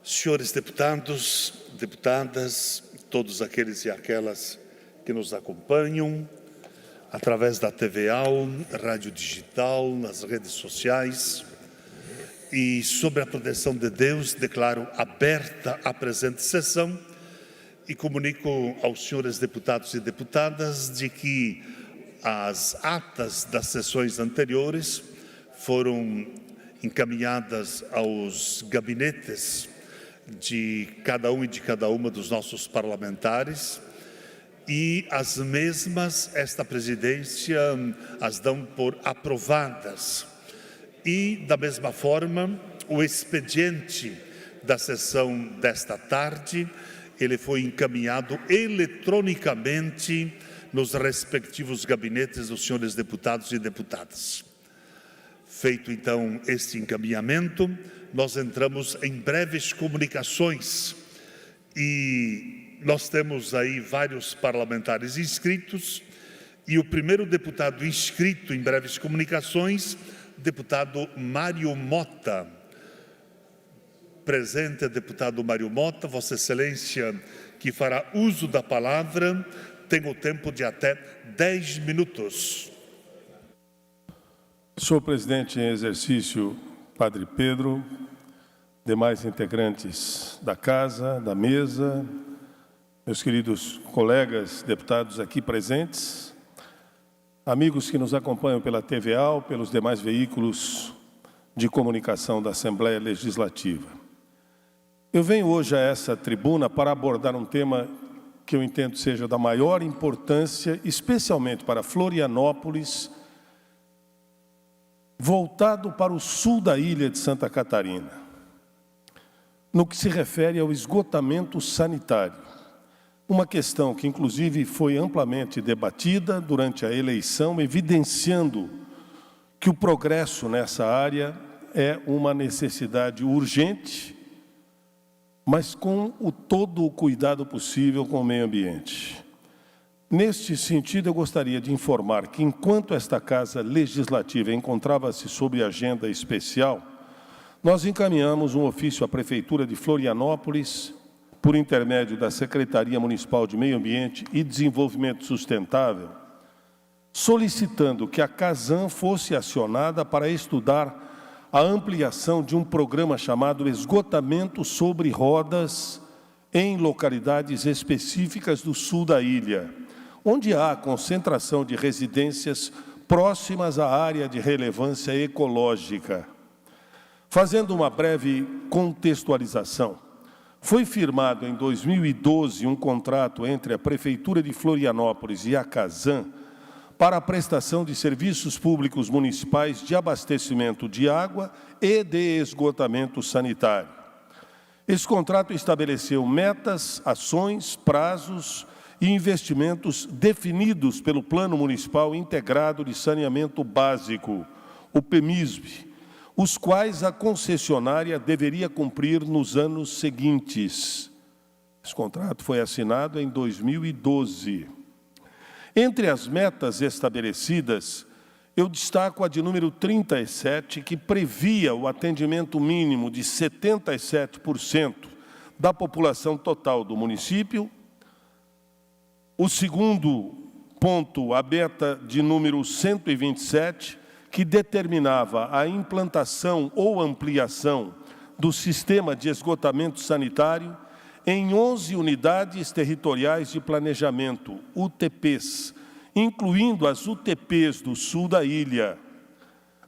Senhores deputados, deputadas, todos aqueles e aquelas que nos acompanham através da TVAL, rádio digital, nas redes sociais, e sobre a proteção de Deus, declaro aberta a presente sessão e comunico aos senhores deputados e deputadas de que as atas das sessões anteriores foram encaminhadas aos gabinetes de cada um e de cada uma dos nossos parlamentares, e as mesmas, esta presidência as dão por aprovadas. E, da mesma forma, o expediente da sessão desta tarde, ele foi encaminhado eletronicamente nos respectivos gabinetes dos senhores deputados e deputadas. Feito, então, este encaminhamento, nós entramos em breves comunicações e nós temos aí vários parlamentares inscritos e o primeiro deputado inscrito em breves comunicações, deputado Mário Mota. Presente, deputado Mário Mota, Vossa Excelência, que fará uso da palavra, tem o tempo de até 10 minutos. Senhor presidente em exercício, Padre Pedro, demais integrantes da casa, da mesa, meus queridos colegas deputados aqui presentes, amigos que nos acompanham pela TVAL, pelos demais veículos de comunicação da Assembleia Legislativa. Eu venho hoje a essa tribuna para abordar um tema que eu entendo seja da maior importância, especialmente para Florianópolis, voltado para o sul da ilha de Santa Catarina, no que se refere ao esgotamento sanitário. Uma questão que, inclusive, foi amplamente debatida durante a eleição, evidenciando que o progresso nessa área é uma necessidade urgente, mas com todo o cuidado possível com o meio ambiente. Neste sentido, eu gostaria de informar que, enquanto esta Casa Legislativa encontrava-se sob agenda especial, nós encaminhamos um ofício à Prefeitura de Florianópolis, por intermédio da Secretaria Municipal de Meio Ambiente e Desenvolvimento Sustentável, solicitando que a Casan fosse acionada para estudar a ampliação de um programa chamado Esgotamento sobre Rodas em localidades específicas do sul da ilha, onde há concentração de residências próximas à área de relevância ecológica. Fazendo uma breve contextualização, foi firmado em 2012 um contrato entre a Prefeitura de Florianópolis e a Casan para a prestação de serviços públicos municipais de abastecimento de água e de esgotamento sanitário. Esse contrato estabeleceu metas, ações, prazos e investimentos definidos pelo Plano Municipal Integrado de Saneamento Básico, o PMISB, os quais a concessionária deveria cumprir nos anos seguintes. Esse contrato foi assinado em 2012. Entre as metas estabelecidas, eu destaco a de número 37, que previa o atendimento mínimo de 77% da população total do município. O segundo ponto, a meta de número 127, que determinava a implantação ou ampliação do sistema de esgotamento sanitário em 11 unidades territoriais de planejamento, UTPs, incluindo as UTPs do sul da ilha.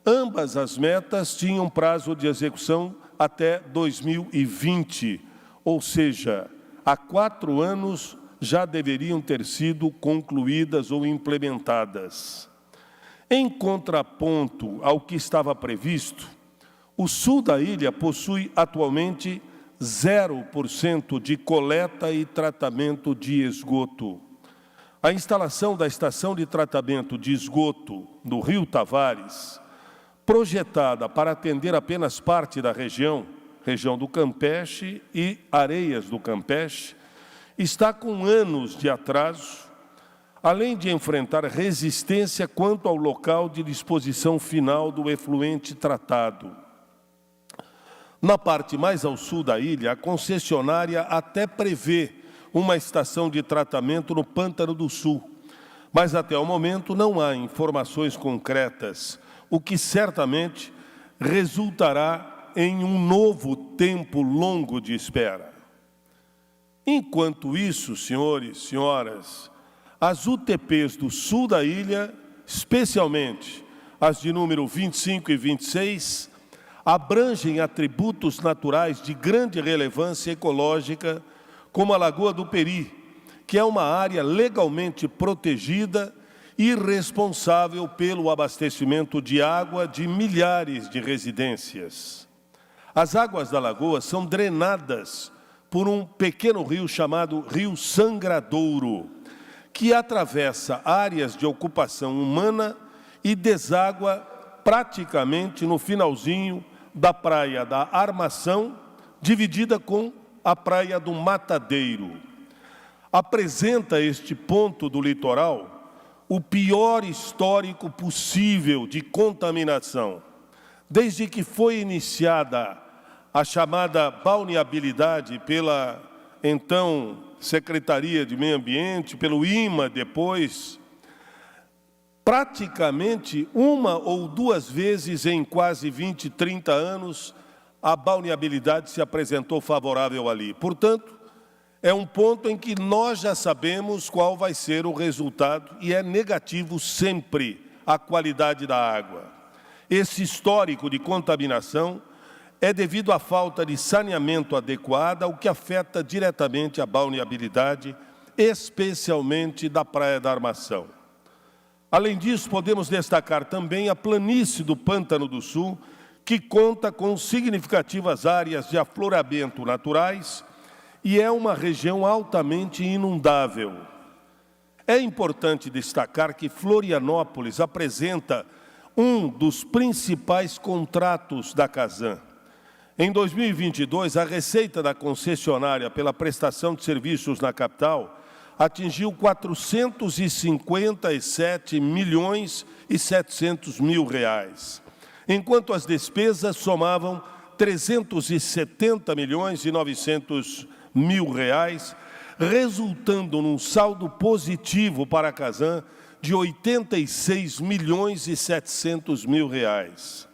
Ambas as metas tinham prazo de execução até 2020, ou seja, há 4 anos já deveriam ter sido concluídas ou implementadas. Em contraponto ao que estava previsto, o sul da ilha possui atualmente 0% de coleta e tratamento de esgoto. A instalação da estação de tratamento de esgoto do Rio Tavares, projetada para atender apenas parte da região do Campeche e Areias do Campeche, está com anos de atraso, além de enfrentar resistência quanto ao local de disposição final do efluente tratado. Na parte mais ao sul da ilha, a concessionária até prevê uma estação de tratamento no Pântano do Sul, mas até o momento não há informações concretas, o que certamente resultará em um novo tempo longo de espera. Enquanto isso, senhores e senhoras, as UTPs do sul da ilha, especialmente as de número 25 e 26, abrangem atributos naturais de grande relevância ecológica, como a Lagoa do Peri, que é uma área legalmente protegida e responsável pelo abastecimento de água de milhares de residências. As águas da lagoa são drenadas por um pequeno rio chamado Rio Sangradouro, que atravessa áreas de ocupação humana e deságua praticamente no finalzinho da Praia da Armação, dividida com a Praia do Matadeiro. Apresenta este ponto do litoral o pior histórico possível de contaminação. Desde que foi iniciada a chamada balneabilidade pela, então, Secretaria de Meio Ambiente, pelo IMA depois, praticamente uma ou duas vezes em quase 20, 30 anos, a balneabilidade se apresentou favorável ali. Portanto, é um ponto em que nós já sabemos qual vai ser o resultado e é negativo sempre a qualidade da água. Esse histórico de contaminação é devido à falta de saneamento adequado, o que afeta diretamente a balneabilidade, especialmente da Praia da Armação. Além disso, podemos destacar também a planície do Pântano do Sul, que conta com significativas áreas de afloramento naturais e é uma região altamente inundável. É importante destacar que Florianópolis apresenta um dos principais contratos da Casan. Em 2022, a receita da concessionária pela prestação de serviços na capital atingiu 457 milhões e 700 mil reais, enquanto as despesas somavam 370 milhões e 900 mil reais, resultando num saldo positivo para a Casan de 86 milhões e 700 mil reais.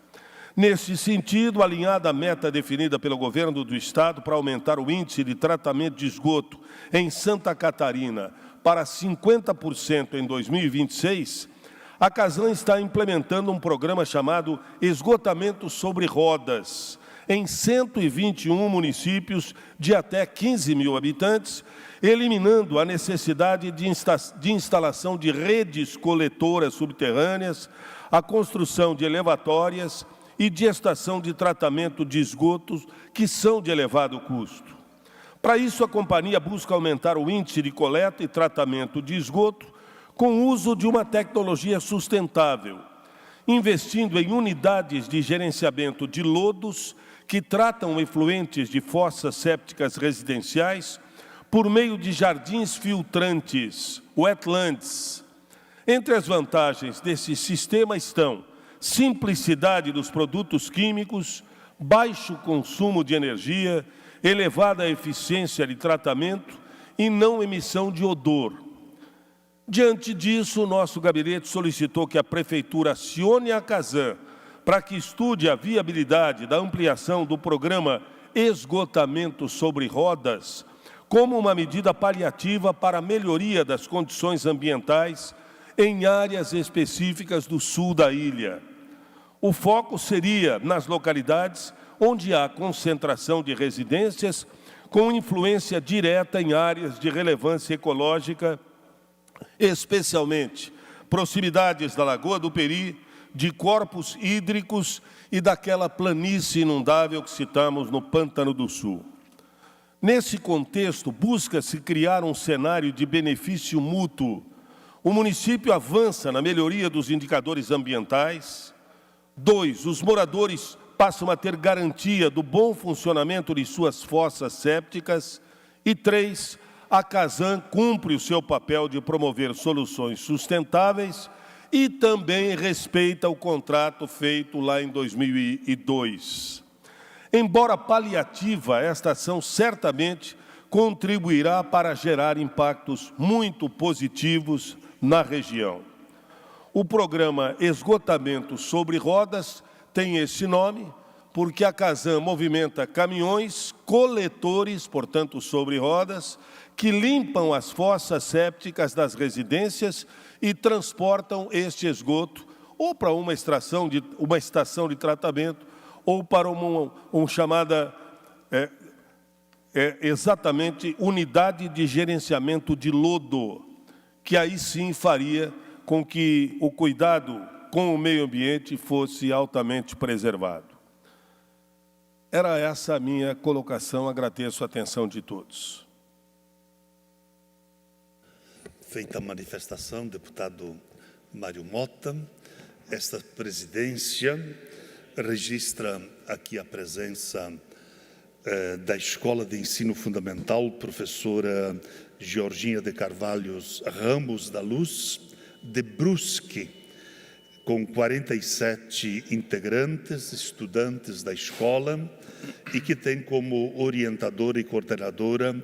Nesse sentido, alinhada à meta definida pelo governo do Estado para aumentar o índice de tratamento de esgoto em Santa Catarina para 50% em 2026, a Casan está implementando um programa chamado Esgotamento sobre Rodas, em 121 municípios de até 15 mil habitantes, eliminando a necessidade de instalação de redes coletoras subterrâneas, a construção de elevatórias e de estação de tratamento de esgotos, que são de elevado custo. Para isso, a companhia busca aumentar o índice de coleta e tratamento de esgoto com o uso de uma tecnologia sustentável, investindo em unidades de gerenciamento de lodos que tratam efluentes de fossas sépticas residenciais por meio de jardins filtrantes, wetlands. Entre as vantagens desse sistema estão simplicidade dos produtos químicos, baixo consumo de energia, elevada eficiência de tratamento e não emissão de odor. Diante disso, o nosso gabinete solicitou que a Prefeitura acione a Casan para que estude a viabilidade da ampliação do programa Esgotamento sobre Rodas como uma medida paliativa para a melhoria das condições ambientais em áreas específicas do sul da ilha. O foco seria nas localidades onde há concentração de residências com influência direta em áreas de relevância ecológica, especialmente proximidades da Lagoa do Peri, de corpos hídricos e daquela planície inundável que citamos no Pântano do Sul. Nesse contexto, busca-se criar um cenário de benefício mútuo. O município avança na melhoria dos indicadores ambientais. 2, os moradores passam a ter garantia do bom funcionamento de suas fossas sépticas. E 3, a Casan cumpre o seu papel de promover soluções sustentáveis e também respeita o contrato feito lá em 2002. Embora paliativa, esta ação certamente contribuirá para gerar impactos muito positivos na região. O programa Esgotamento sobre Rodas tem esse nome porque a Casan movimenta caminhões coletores, portanto, sobre rodas, que limpam as fossas sépticas das residências e transportam este esgoto ou para uma estação de tratamento ou para uma chamada, exatamente, unidade de gerenciamento de lodo, que aí sim faria com que o cuidado com o meio ambiente fosse altamente preservado. Era essa a minha colocação, agradeço a atenção de todos. Feita a manifestação, deputado Mário Mota, esta presidência registra aqui a presença da Escola de Ensino Fundamental, professora Georgina de Carvalhos Ramos da Luz, de Brusque, com 47 integrantes, estudantes da escola, e que tem como orientadora e coordenadora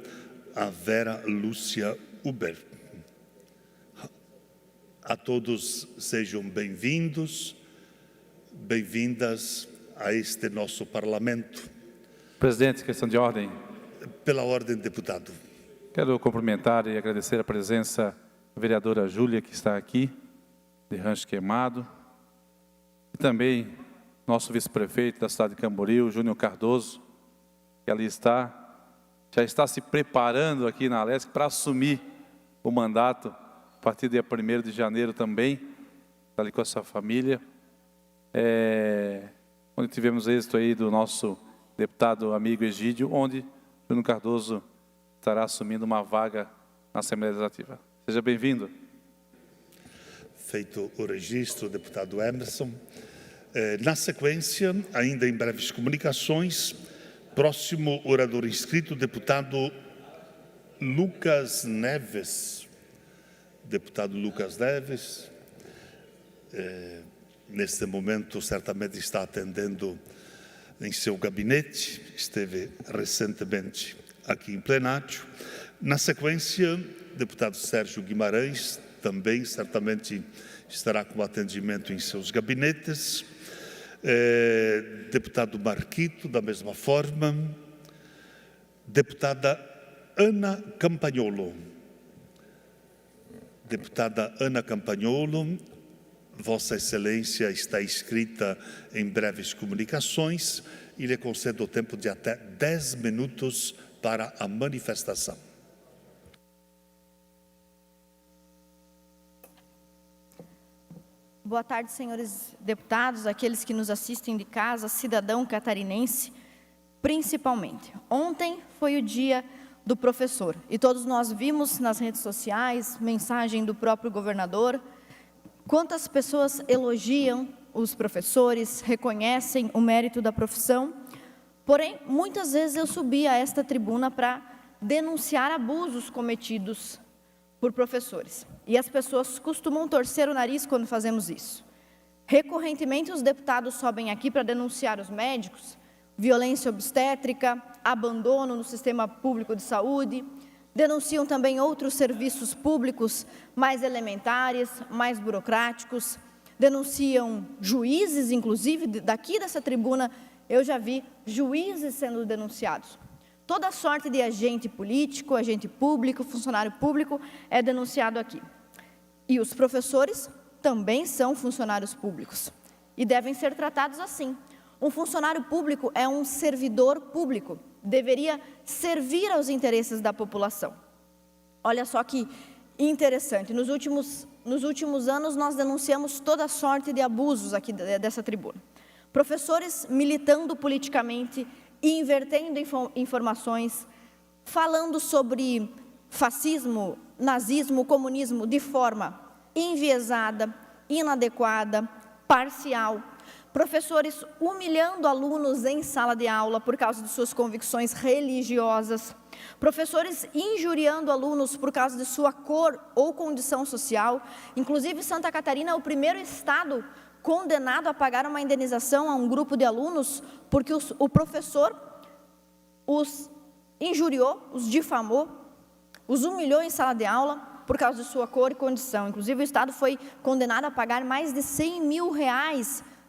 a Vera Lúcia Huber. A todos sejam bem-vindos, bem-vindas a este nosso parlamento. Presidente, questão de ordem. Pela ordem, deputado. Quero cumprimentar e agradecer a presença da vereadora Júlia, que está aqui, de Rancho Queimado, e também nosso vice-prefeito da cidade de Camboriú, Júnior Cardoso, que ali já está se preparando aqui na Alesc para assumir o mandato a partir do dia 1º de janeiro também, está ali com a sua família. Onde tivemos êxito aí do nosso deputado amigo Egídio, onde Júnior Cardoso estará assumindo uma vaga na Assembleia Legislativa. Seja bem-vindo. Feito o registro, deputado Emerson. Na sequência, ainda em breves comunicações, próximo orador inscrito, deputado Lucas Neves. Deputado Lucas Neves, neste momento, certamente está atendendo em seu gabinete, esteve recentemente aqui em plenário. Na sequência, deputado Sérgio Guimarães, também certamente estará com atendimento em seus gabinetes. Deputado Marquito, da mesma forma. Deputada Ana Campagnolo. Deputada Ana Campagnolo, Vossa Excelência está inscrita em breves comunicações e lhe concedo o tempo de até 10 minutos para a manifestação. Boa tarde, senhores deputados, aqueles que nos assistem de casa, cidadão catarinense, principalmente. Ontem foi o dia do professor e todos nós vimos nas redes sociais, mensagem do próprio governador, quantas pessoas elogiam os professores, reconhecem o mérito da profissão, porém, muitas vezes eu subi a esta tribuna para denunciar abusos cometidos por professores. E as pessoas costumam torcer o nariz quando fazemos isso. Recorrentemente, os deputados sobem aqui para denunciar os médicos, violência obstétrica, abandono no sistema público de saúde, denunciam também outros serviços públicos mais elementares, mais burocráticos, denunciam juízes, inclusive, daqui dessa tribuna, eu já vi juízes sendo denunciados. Toda sorte de agente político, agente público, funcionário público é denunciado aqui. E os professores também são funcionários públicos e devem ser tratados assim. Um funcionário público é um servidor público, deveria servir aos interesses da população. Olha só que interessante, nos últimos anos nós denunciamos toda sorte de abusos aqui dessa tribuna. Professores militando politicamente, invertendo informações, falando sobre fascismo, nazismo, comunismo de forma enviesada, inadequada, parcial. Professores humilhando alunos em sala de aula por causa de suas convicções religiosas. Professores injuriando alunos por causa de sua cor ou condição social. Inclusive, Santa Catarina é o primeiro estado condenado a pagar uma indenização a um grupo de alunos porque o professor os injuriou, os difamou, os humilhou em sala de aula por causa de sua cor e condição. Inclusive, o Estado foi condenado a pagar mais de R$100 mil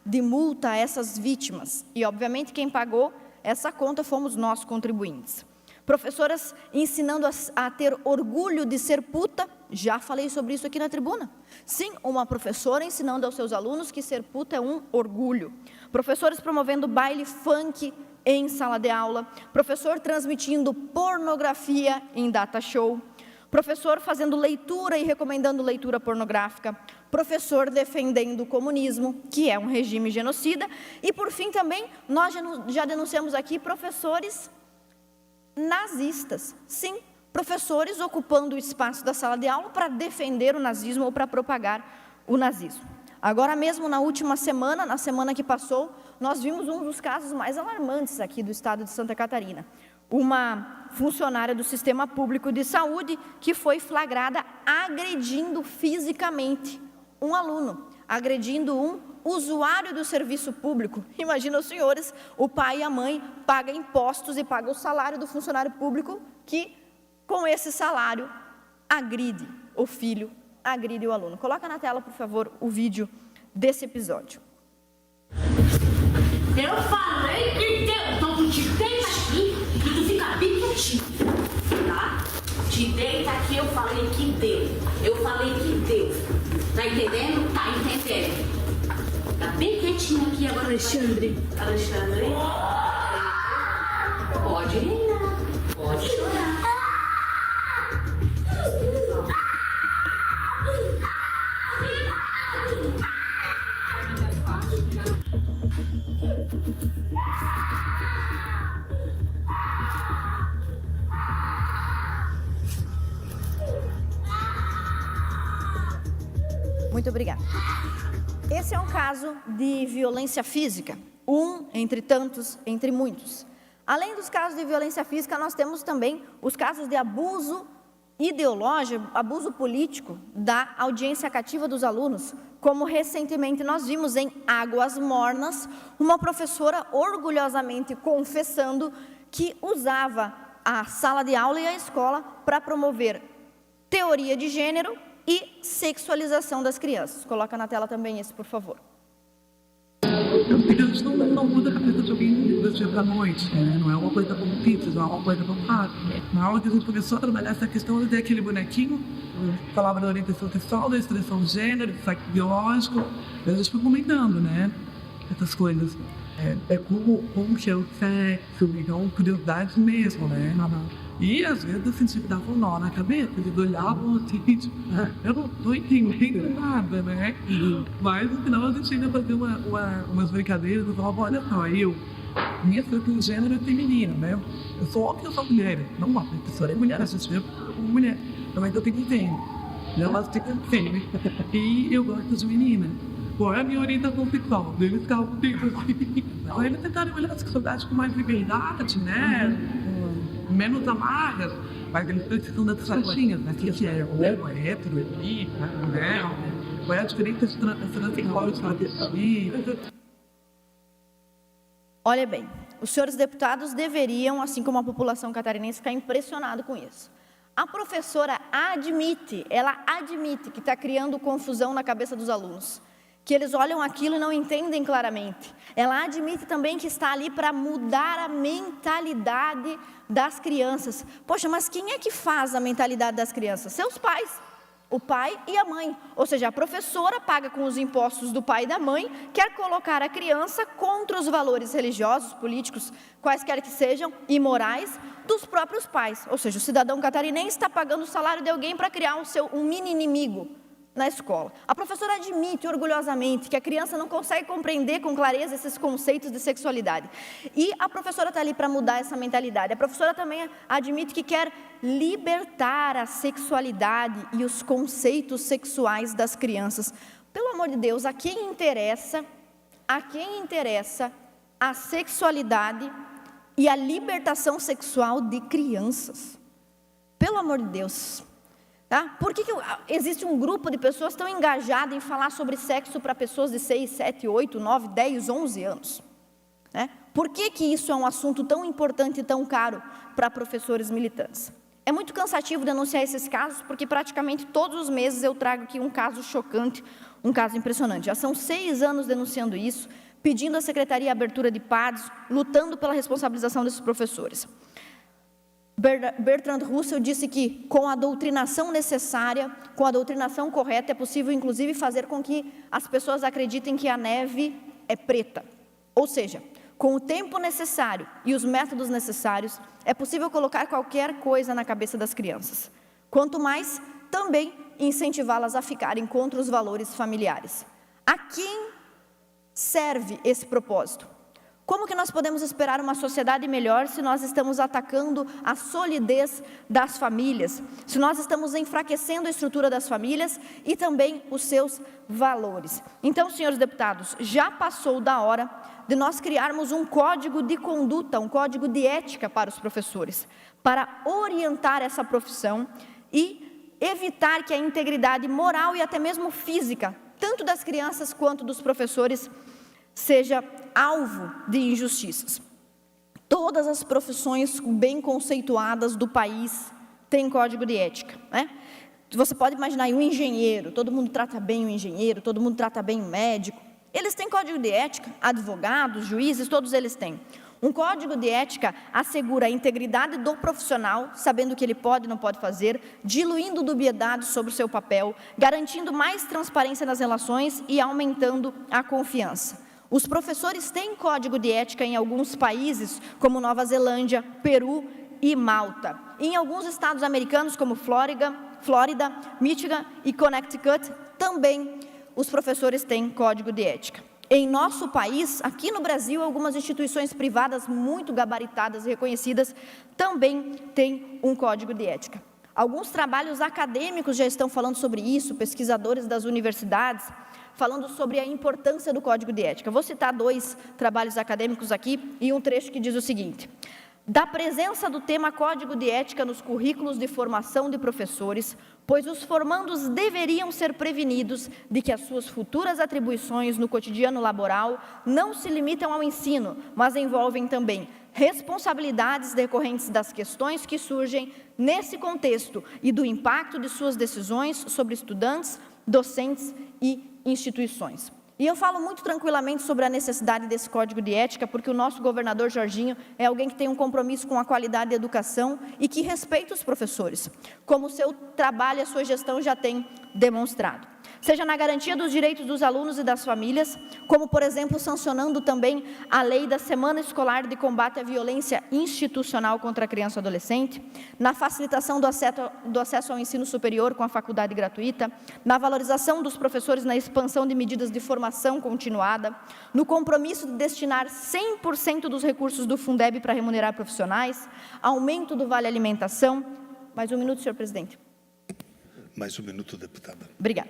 de multa a essas vítimas. E, obviamente, quem pagou essa conta fomos nós, contribuintes. Professoras ensinando a ter orgulho de ser puta, já falei sobre isso aqui na tribuna. Sim, uma professora ensinando aos seus alunos que ser puta é um orgulho. Professores promovendo baile funk em sala de aula. Professor transmitindo pornografia em data show. Professor fazendo leitura e recomendando leitura pornográfica. Professor defendendo o comunismo, que é um regime genocida. E, por fim, também, nós já denunciamos aqui professores nazistas. Sim, professores ocupando o espaço da sala de aula para defender o nazismo ou para propagar o nazismo. Agora mesmo, na última semana, na semana que passou, nós vimos um dos casos mais alarmantes aqui do estado de Santa Catarina. Uma funcionária do Sistema Público de Saúde que foi flagrada agredindo fisicamente um aluno, agredindo um usuário do serviço público. Imagina os senhores, o pai e a mãe pagam impostos e pagam o salário do funcionário público que, com esse salário, agride o filho, agride o aluno. Coloca na tela, por favor, o vídeo desse episódio. Eu falei que deu, então tu te deita aqui e tu fica bem quietinho, tá? Te deita aqui, eu falei que deu. Eu falei que deu. Tá entendendo? Tá entendendo. Tá bem quietinho aqui agora, Alexandre. Alexandre. Pode reinar. Pode chorar. Muito obrigada. Esse é um caso de violência física, um entre tantos, entre muitos. Além dos casos de violência física, nós temos também os casos de abuso ideológico, abuso político da audiência cativa dos alunos, como recentemente nós vimos em Águas Mornas, uma professora orgulhosamente confessando que usava a sala de aula e a escola para promover teoria de gênero e sexualização das crianças. Coloca na tela também esse, por favor. Os filhos não mudam a cabeça de alguém do dia para a noite, né? Não é uma coisa como pizza, não é uma coisa como rápido. Na aula que a gente começou a trabalhar essa questão de ter aquele bonequinho, falava da orientação sexual, da expressão de gênero, do sexo biológico, a gente foi comentando, né? Essas coisas. Como que é o sexo, então, curiosidade mesmo, né? E às vezes eu senti que dava um nó na cabeça, eles olhavam assim, tipo, eu não estou entendendo nada, né? Mas no final a gente ainda fazia umas brincadeiras, eu falava, olha só, minha expressão de gênero é feminina, né? Eu sou homem, eu sou mulher, não uma pessoa é mulher, a gente vê como mulher, mas eu tenho que entender, elas ficam fêmeas, e eu gosto de menina. Qual é a minha orientação sexual? Eles ficavam comigo assim. Aí eles tentaram olhar a sexualidade com mais liberdade, né? Menos amarras, mas eles precisam das faixinhas, né? Que é homo, é hétero, é bi, né? Qual é a diferença de transexual e travesti? Olha bem, os senhores deputados deveriam, assim como a população catarinense, ficar impressionado com isso. A professora admite que está criando confusão na cabeça dos alunos, que eles olham aquilo e não entendem claramente. Ela admite também que está ali para mudar a mentalidade das crianças. Poxa, mas quem é que faz a mentalidade das crianças? Seus pais, o pai e a mãe. Ou seja, a professora paga com os impostos do pai e da mãe, quer colocar a criança contra os valores religiosos, políticos, quaisquer que sejam, imorais, dos próprios pais. Ou seja, o cidadão catarinense está pagando o salário de alguém para criar um mini inimigo na escola. A professora admite orgulhosamente que a criança não consegue compreender com clareza esses conceitos de sexualidade. E a professora está ali para mudar essa mentalidade. A professora também admite que quer libertar a sexualidade e os conceitos sexuais das crianças. Pelo amor de Deus, a quem interessa a sexualidade e a libertação sexual de crianças? Pelo amor de Deus. Tá? Por que existe um grupo de pessoas tão engajado em falar sobre sexo para pessoas de 6, 7, 8, 9, 10, 11 anos? Né? Por que isso é um assunto tão importante e tão caro para professores militantes? É muito cansativo denunciar esses casos, porque praticamente todos os meses eu trago aqui um caso chocante, um caso impressionante. Já são 6 anos denunciando isso, pedindo à Secretaria a abertura de PADs, lutando pela responsabilização desses professores. Bertrand Russell disse que com a doutrinação necessária, com a doutrinação correta, é possível inclusive fazer com que as pessoas acreditem que a neve é preta. Ou seja, com o tempo necessário e os métodos necessários, é possível colocar qualquer coisa na cabeça das crianças. Quanto mais, também incentivá-las a ficarem contra os valores familiares. A quem serve esse propósito? Como que nós podemos esperar uma sociedade melhor se nós estamos atacando a solidez das famílias, se nós estamos enfraquecendo a estrutura das famílias e também os seus valores? Então, senhores deputados, já passou da hora de nós criarmos um código de conduta, um código de ética para os professores, para orientar essa profissão e evitar que a integridade moral e até mesmo física, tanto das crianças quanto dos professores, seja alvo de injustiças. Todas as profissões bem conceituadas do país têm código de ética, né? Você pode imaginar aí um engenheiro, todo mundo trata bem o engenheiro, todo mundo trata bem o médico. Eles têm código de ética, advogados, juízes, todos eles têm. Um código de ética assegura a integridade do profissional, sabendo o que ele pode e não pode fazer, diluindo dubiedades sobre o seu papel, garantindo mais transparência nas relações e aumentando a confiança. Os professores têm código de ética em alguns países, como Nova Zelândia, Peru e Malta. Em alguns estados americanos, como Flórida, Michigan e Connecticut, também os professores têm código de ética. Em nosso país, aqui no Brasil, algumas instituições privadas muito gabaritadas e reconhecidas também têm um código de ética. Alguns trabalhos acadêmicos já estão falando sobre isso, pesquisadores das universidades, falando sobre a importância do código de ética. Vou citar 2 trabalhos acadêmicos aqui e um trecho que diz o seguinte: da presença do tema código de ética nos currículos de formação de professores, pois os formandos deveriam ser prevenidos de que as suas futuras atribuições no cotidiano laboral não se limitam ao ensino, mas envolvem também responsabilidades decorrentes das questões que surgem nesse contexto e do impacto de suas decisões sobre estudantes, docentes e instituições. E eu falo muito tranquilamente sobre a necessidade desse código de ética, porque o nosso governador Jorginho é alguém que tem um compromisso com a qualidade da educação e que respeita os professores, como o seu trabalho e a sua gestão já tem demonstrado. Seja na garantia dos direitos dos alunos e das famílias, como, por exemplo, sancionando também a lei da Semana Escolar de Combate à Violência Institucional contra a Criança e Adolescente, na facilitação do acesso ao ensino superior com a faculdade gratuita, na valorização dos professores na expansão de medidas de formação continuada, no compromisso de destinar 100% dos recursos do Fundeb para remunerar profissionais, aumento do Vale Alimentação. Mais um minuto, senhor presidente. Mais um minuto, deputada. Obrigada.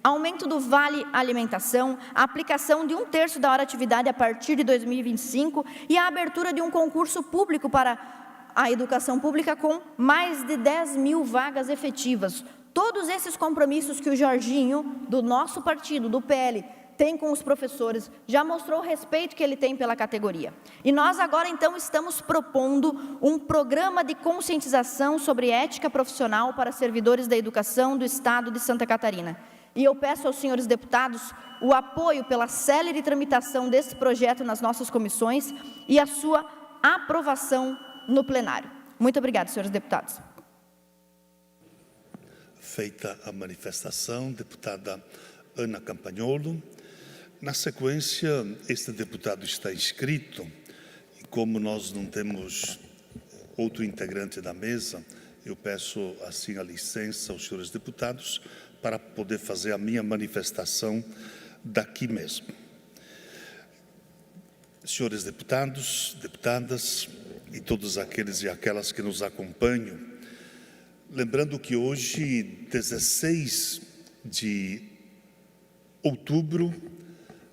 Aumento do Vale Alimentação, a aplicação de 1/3 da hora atividade a partir de 2025 e a abertura de um concurso público para a educação pública com mais de 10.000 vagas efetivas. Todos esses compromissos que o Jorginho, do nosso partido, do PL, tem com os professores, já mostrou o respeito que ele tem pela categoria. E nós agora, então, estamos propondo um programa de conscientização sobre ética profissional para servidores da educação do Estado de Santa Catarina. E eu peço aos senhores deputados o apoio pela célere tramitação desse projeto nas nossas comissões e a sua aprovação no plenário. Muito obrigada, senhores deputados. Feita a manifestação, deputada Ana Campagnolo. Na sequência, este deputado está inscrito, e como nós não temos outro integrante da mesa, eu peço assim a licença aos senhores deputados para poder fazer a minha manifestação daqui mesmo. Senhores deputados, deputadas e todos aqueles e aquelas que nos acompanham, lembrando que hoje, 16 de outubro,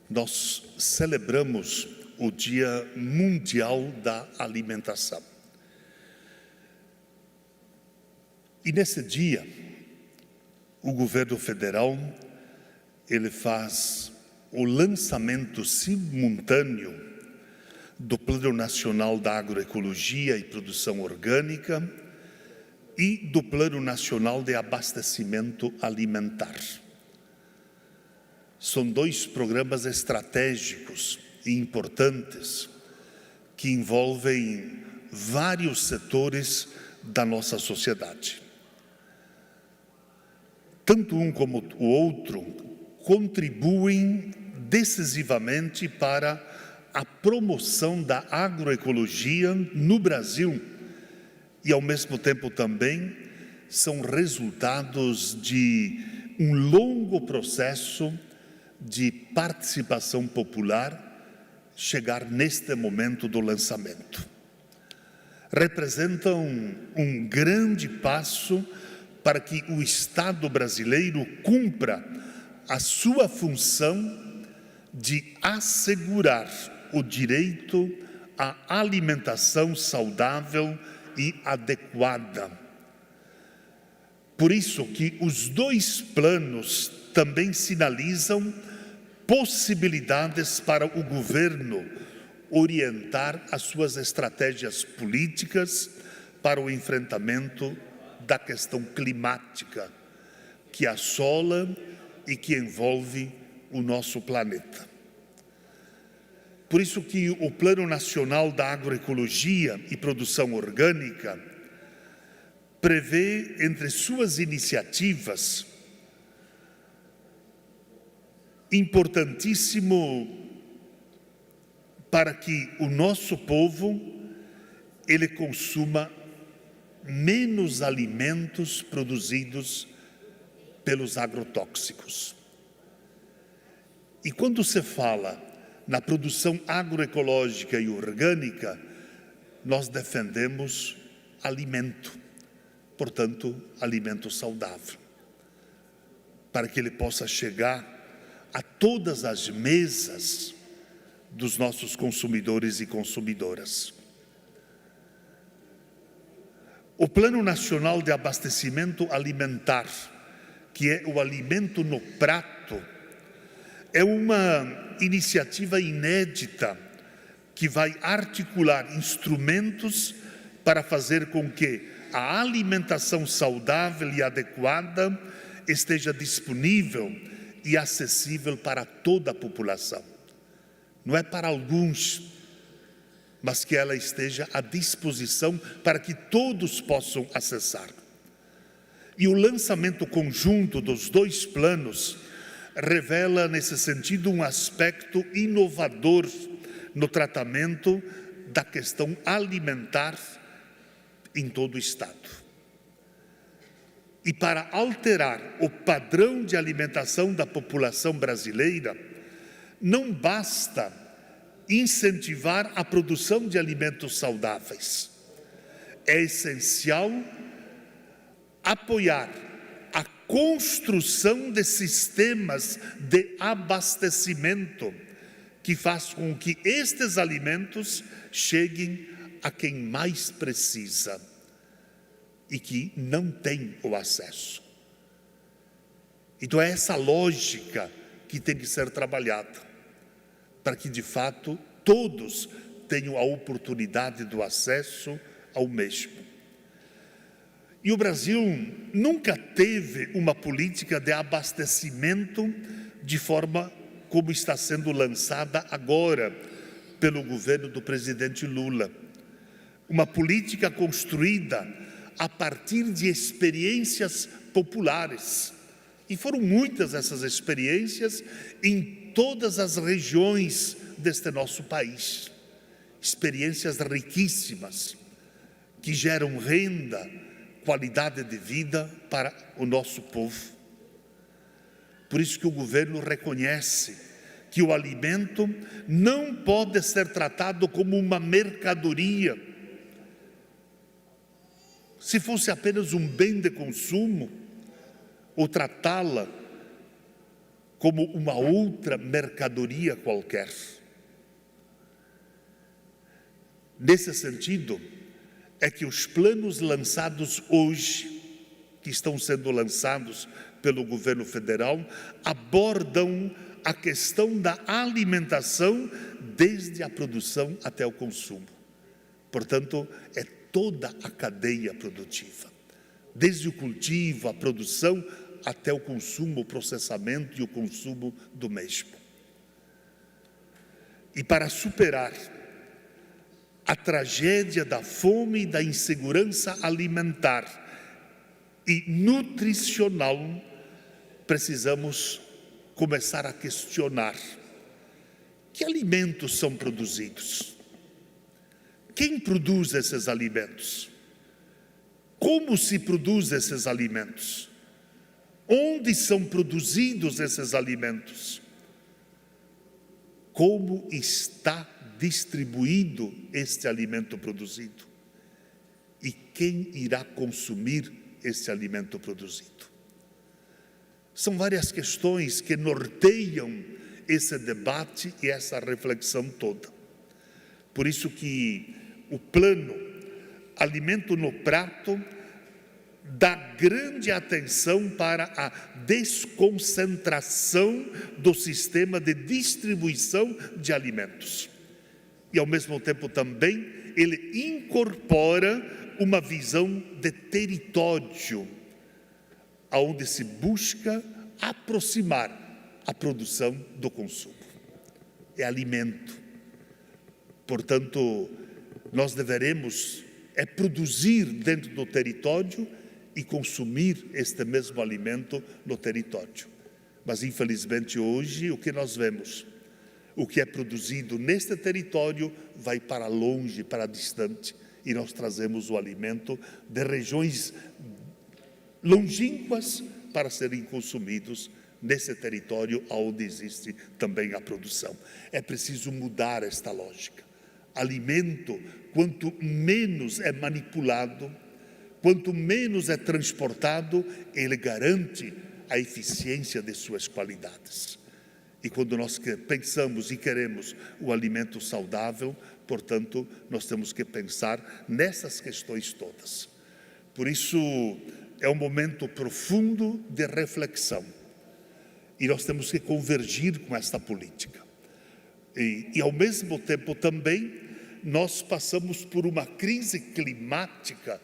nós celebramos o Dia Mundial da Alimentação. E nesse dia, o governo federal ele faz o lançamento simultâneo do Plano Nacional da Agroecologia e Produção Orgânica e do Plano Nacional de Abastecimento Alimentar. São dois programas estratégicos e importantes que envolvem vários setores da nossa sociedade. Tanto um como o outro contribuem decisivamente para a promoção da agroecologia no Brasil e, ao mesmo tempo, também são resultados de um longo processo de participação popular chegar neste momento do lançamento. Representam um grande passo para que o Estado brasileiro cumpra a sua função de assegurar o direito à alimentação saudável e adequada. Por isso que os dois planos também sinalizam possibilidades para o governo orientar as suas estratégias políticas para o enfrentamento da questão climática que assola e que envolve o nosso planeta. Por isso que o Plano Nacional da Agroecologia e Produção Orgânica prevê entre suas iniciativas importantíssimo para que o nosso povo ele consuma menos alimentos produzidos pelos agrotóxicos. E quando se fala na produção agroecológica e orgânica, nós defendemos alimento, portanto, alimento saudável, para que ele possa chegar a todas as mesas dos nossos consumidores e consumidoras. O Plano Nacional de Abastecimento Alimentar, que é o alimento no prato, é uma iniciativa inédita que vai articular instrumentos para fazer com que a alimentação saudável e adequada esteja disponível e acessível para toda a população. Não é para alguns, mas que ela esteja à disposição para que todos possam acessar. E o lançamento conjunto dos dois planos revela, nesse sentido, um aspecto inovador no tratamento da questão alimentar em todo o Estado. E para alterar o padrão de alimentação da população brasileira, não basta incentivar a produção de alimentos saudáveis. É essencial apoiar a construção de sistemas de abastecimento que faz com que estes alimentos cheguem a quem mais precisa e que não tem o acesso. Então é essa lógica que tem que ser trabalhada, para que de fato todos tenham a oportunidade do acesso ao mesmo. E o Brasil nunca teve uma política de abastecimento de forma como está sendo lançada agora pelo governo do presidente Lula. Uma política construída a partir de experiências populares. E foram muitas essas experiências em todas as regiões deste nosso país. Experiências riquíssimas, que geram renda, qualidade de vida para o nosso povo. Por isso que o governo reconhece que o alimento não pode ser tratado como uma mercadoria. Se fosse apenas um bem de consumo, ou tratá-la como uma outra mercadoria qualquer. Nesse sentido, é que os planos lançados hoje, que estão sendo lançados pelo governo federal abordam a questão da alimentação desde a produção até o consumo. Portanto, é toda a cadeia produtiva, desde o cultivo, a produção, até o consumo, o processamento e o consumo do mesmo. E para superar a tragédia da fome e da insegurança alimentar e nutricional, precisamos começar a questionar: que alimentos são produzidos? Quem produz esses alimentos? Como se produz esses alimentos? Onde são produzidos esses alimentos? Como está distribuído este alimento produzido? E quem irá consumir este alimento produzido? São várias questões que norteiam esse debate e essa reflexão toda. Por isso que o plano Alimento no Prato dá grande atenção para a desconcentração do sistema de distribuição de alimentos. E, ao mesmo tempo, também, ele incorpora uma visão de território, onde se busca aproximar a produção do consumo. É alimento. Portanto, nós deveremos produzir dentro do território e consumir este mesmo alimento no território. Mas, infelizmente, hoje, o que nós vemos? O que é produzido neste território vai para longe, para distante, e nós trazemos o alimento de regiões longínquas para serem consumidos nesse território onde existe também a produção. É preciso mudar esta lógica. Alimento, quanto menos é manipulado, quanto menos é transportado, ele garante a eficiência de suas qualidades. E quando nós pensamos e queremos o alimento saudável, portanto, nós temos que pensar nessas questões todas. Por isso, é um momento profundo de reflexão. E nós temos que convergir com esta política. E ao mesmo tempo também, nós passamos por uma crise climática,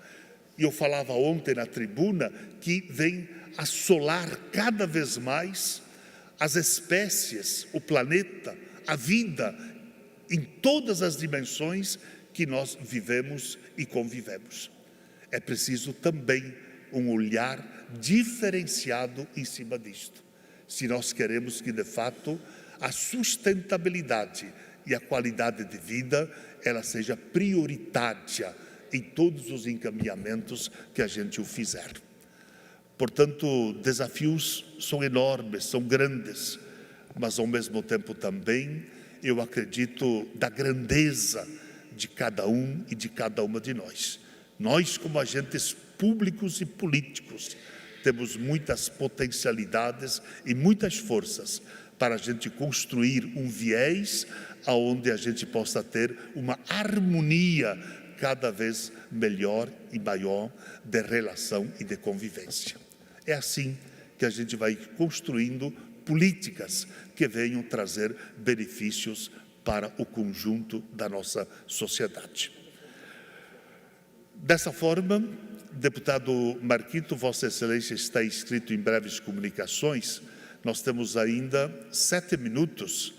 e eu falava ontem na tribuna, que vem assolar cada vez mais as espécies, o planeta, a vida, em todas as dimensões que nós vivemos e convivemos. É preciso também um olhar diferenciado em cima disto, se nós queremos que, de fato, a sustentabilidade e a qualidade de vida, ela seja prioritária em todos os encaminhamentos que a gente o fizer. Portanto, desafios são enormes, são grandes, mas ao mesmo tempo também eu acredito da grandeza de cada um e de cada uma de nós. Nós, como agentes públicos e políticos, temos muitas potencialidades e muitas forças para a gente construir um viés aonde a gente possa ter uma harmonia cada vez melhor e maior de relação e de convivência. É assim que a gente vai construindo políticas que venham trazer benefícios para o conjunto da nossa sociedade. Dessa forma, deputado Marquito, Vossa Excelência está inscrito em breves comunicações. Nós temos ainda 7 minutos.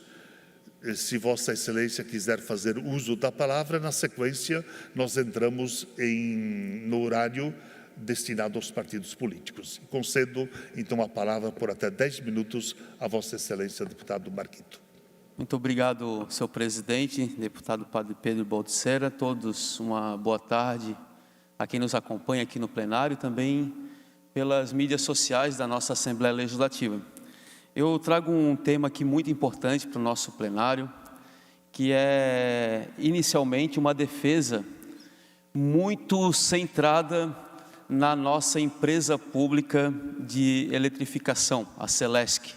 Se Vossa Excelência quiser fazer uso da palavra, na sequência nós entramos no horário destinado aos partidos políticos. Concedo, então, a palavra por até 10 minutos a Vossa Excelência, deputado Marquito. Muito obrigado, senhor presidente, deputado Padre Pedro Baldissera, todos uma boa tarde, a quem nos acompanha aqui no plenário e também pelas mídias sociais da nossa Assembleia Legislativa. Eu trago um tema aqui muito importante para o nosso plenário, que é, inicialmente, uma defesa muito centrada na nossa empresa pública de eletrificação, a Celesc.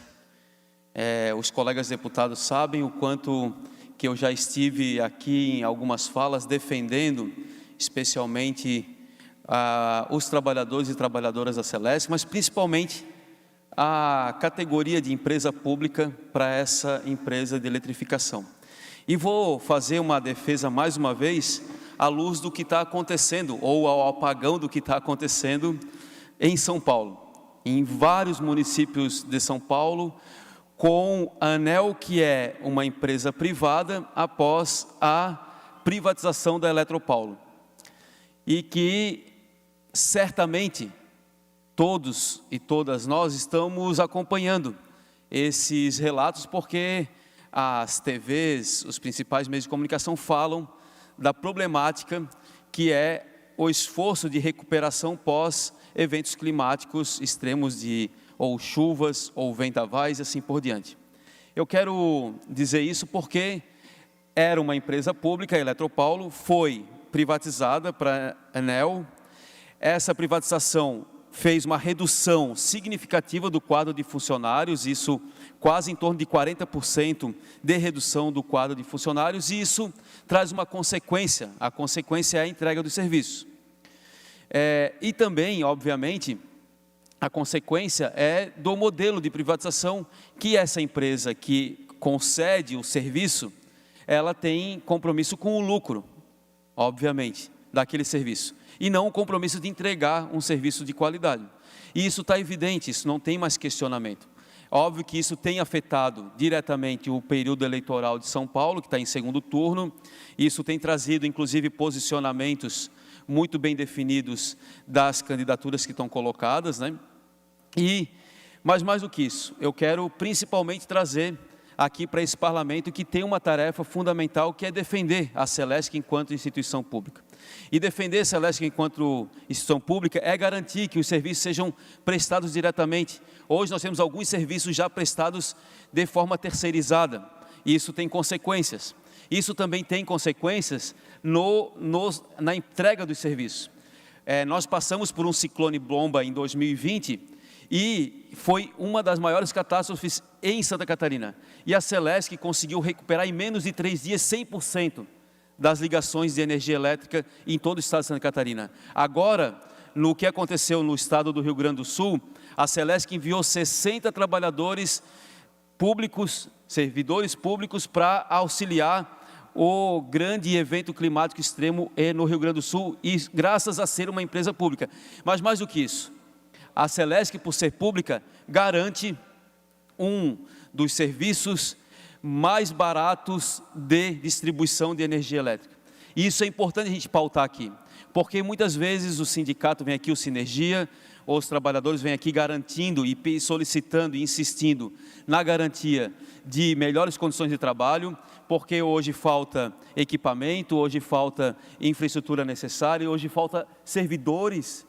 Os colegas deputados sabem o quanto que eu já estive aqui em algumas falas defendendo, especialmente os trabalhadores e trabalhadoras da Celesc, mas principalmente a categoria de empresa pública para essa empresa de eletrificação. E vou fazer uma defesa, mais uma vez, à luz do que está acontecendo, ou ao apagão do que está acontecendo em São Paulo. Em vários municípios de São Paulo, com a ANEEL, que é uma empresa privada, após a privatização da Eletropaulo. E que, certamente, todos e todas nós estamos acompanhando esses relatos, porque as TVs, os principais meios de comunicação falam da problemática que é o esforço de recuperação pós eventos climáticos extremos de ou chuvas ou vendavais e assim por diante. Eu quero dizer isso porque era uma empresa pública, a Eletropaulo, foi privatizada para a ANEEL. Essa privatização fez uma redução significativa do quadro de funcionários, isso quase em torno de 40% de redução do quadro de funcionários, e isso traz uma consequência, a consequência é a entrega do serviço. E também, obviamente, a consequência é do modelo de privatização que essa empresa que concede o serviço, ela tem compromisso com o lucro, obviamente, daquele serviço, e não o compromisso de entregar um serviço de qualidade. E isso está evidente, isso não tem mais questionamento. Óbvio que isso tem afetado diretamente o período eleitoral de São Paulo, que está em segundo turno. Isso tem trazido, inclusive, posicionamentos muito bem definidos das candidaturas que estão colocadas, né? Mas mais do que isso, eu quero principalmente trazer aqui para esse parlamento que tem uma tarefa fundamental, que é defender a Celesc enquanto instituição pública. E defender a Celesc enquanto instituição pública é garantir que os serviços sejam prestados diretamente. Hoje nós temos alguns serviços já prestados de forma terceirizada, e isso tem consequências. Isso também tem consequências na entrega dos serviços. Nós passamos por um ciclone bomba em 2020, e foi uma das maiores catástrofes em Santa Catarina. E a Celesc conseguiu recuperar em menos de 3 dias 100% das ligações de energia elétrica em todo o estado de Santa Catarina. Agora, no que aconteceu no estado do Rio Grande do Sul, a Celesc enviou 60 trabalhadores públicos, servidores públicos, para auxiliar o grande evento climático extremo no Rio Grande do Sul, e graças a ser uma empresa pública. Mas mais do que isso, a Celesc, por ser pública, garante um dos serviços mais baratos de distribuição de energia elétrica. E isso é importante a gente pautar aqui, porque muitas vezes o sindicato vem aqui, o Sinergia, ou os trabalhadores vêm aqui garantindo e solicitando e insistindo na garantia de melhores condições de trabalho, porque hoje falta equipamento, hoje falta infraestrutura necessária, hoje falta servidores,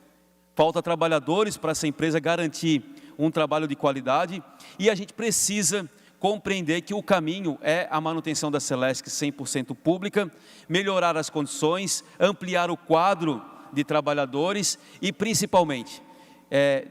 falta trabalhadores para essa empresa garantir um trabalho de qualidade, e a gente precisa compreender que o caminho é a manutenção da Celesc 100% pública, melhorar as condições, ampliar o quadro de trabalhadores e, principalmente,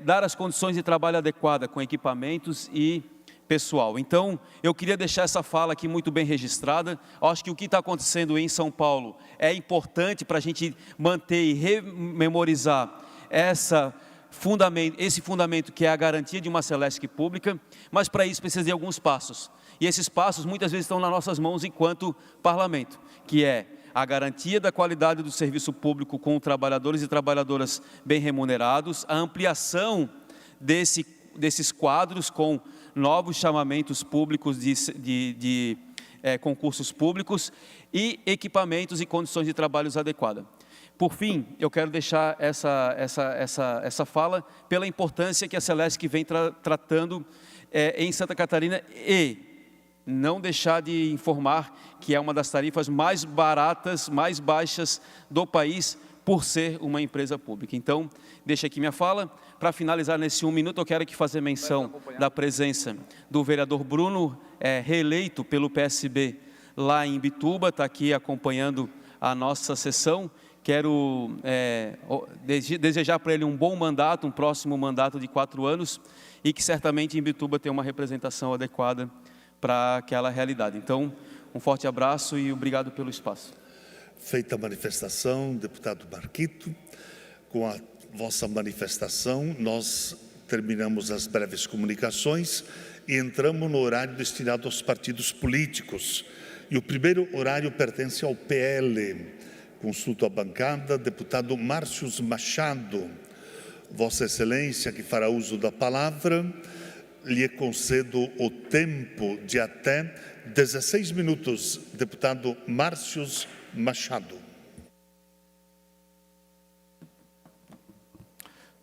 dar as condições de trabalho adequadas com equipamentos e pessoal. Então, eu queria deixar essa fala aqui muito bem registrada. Eu acho que o que está acontecendo em São Paulo é importante para a gente manter e rememorizar esse fundamento que é a garantia de uma Celesc pública, mas para isso precisa de alguns passos. E esses passos muitas vezes estão nas nossas mãos enquanto parlamento, que é a garantia da qualidade do serviço público com trabalhadores e trabalhadoras bem remunerados, a ampliação desses quadros com novos chamamentos públicos de concursos públicos e equipamentos e condições de trabalhos adequadas. Por fim, eu quero deixar essa fala pela importância que a Celesc vem tratando em Santa Catarina, e não deixar de informar que é uma das tarifas mais baratas, mais baixas do país, por ser uma empresa pública. Então, deixo aqui minha fala. Para finalizar nesse 1 minuto, eu quero aqui fazer menção da presença do vereador Bruno, reeleito pelo PSB lá em Imbituba, está aqui acompanhando a nossa sessão. Quero desejar para ele um bom mandato, um próximo mandato de 4 anos, e que certamente em Imbituba tenha uma representação adequada para aquela realidade. Então, um forte abraço e obrigado pelo espaço. Feita a manifestação, deputado Marquito, com a vossa manifestação, nós terminamos as breves comunicações e entramos no horário destinado aos partidos políticos. E o primeiro horário pertence ao PL. Consulto a bancada, deputado Márcios Machado. Vossa Excelência, que fará uso da palavra, lhe concedo o tempo de até 16 minutos. Deputado Márcios Machado.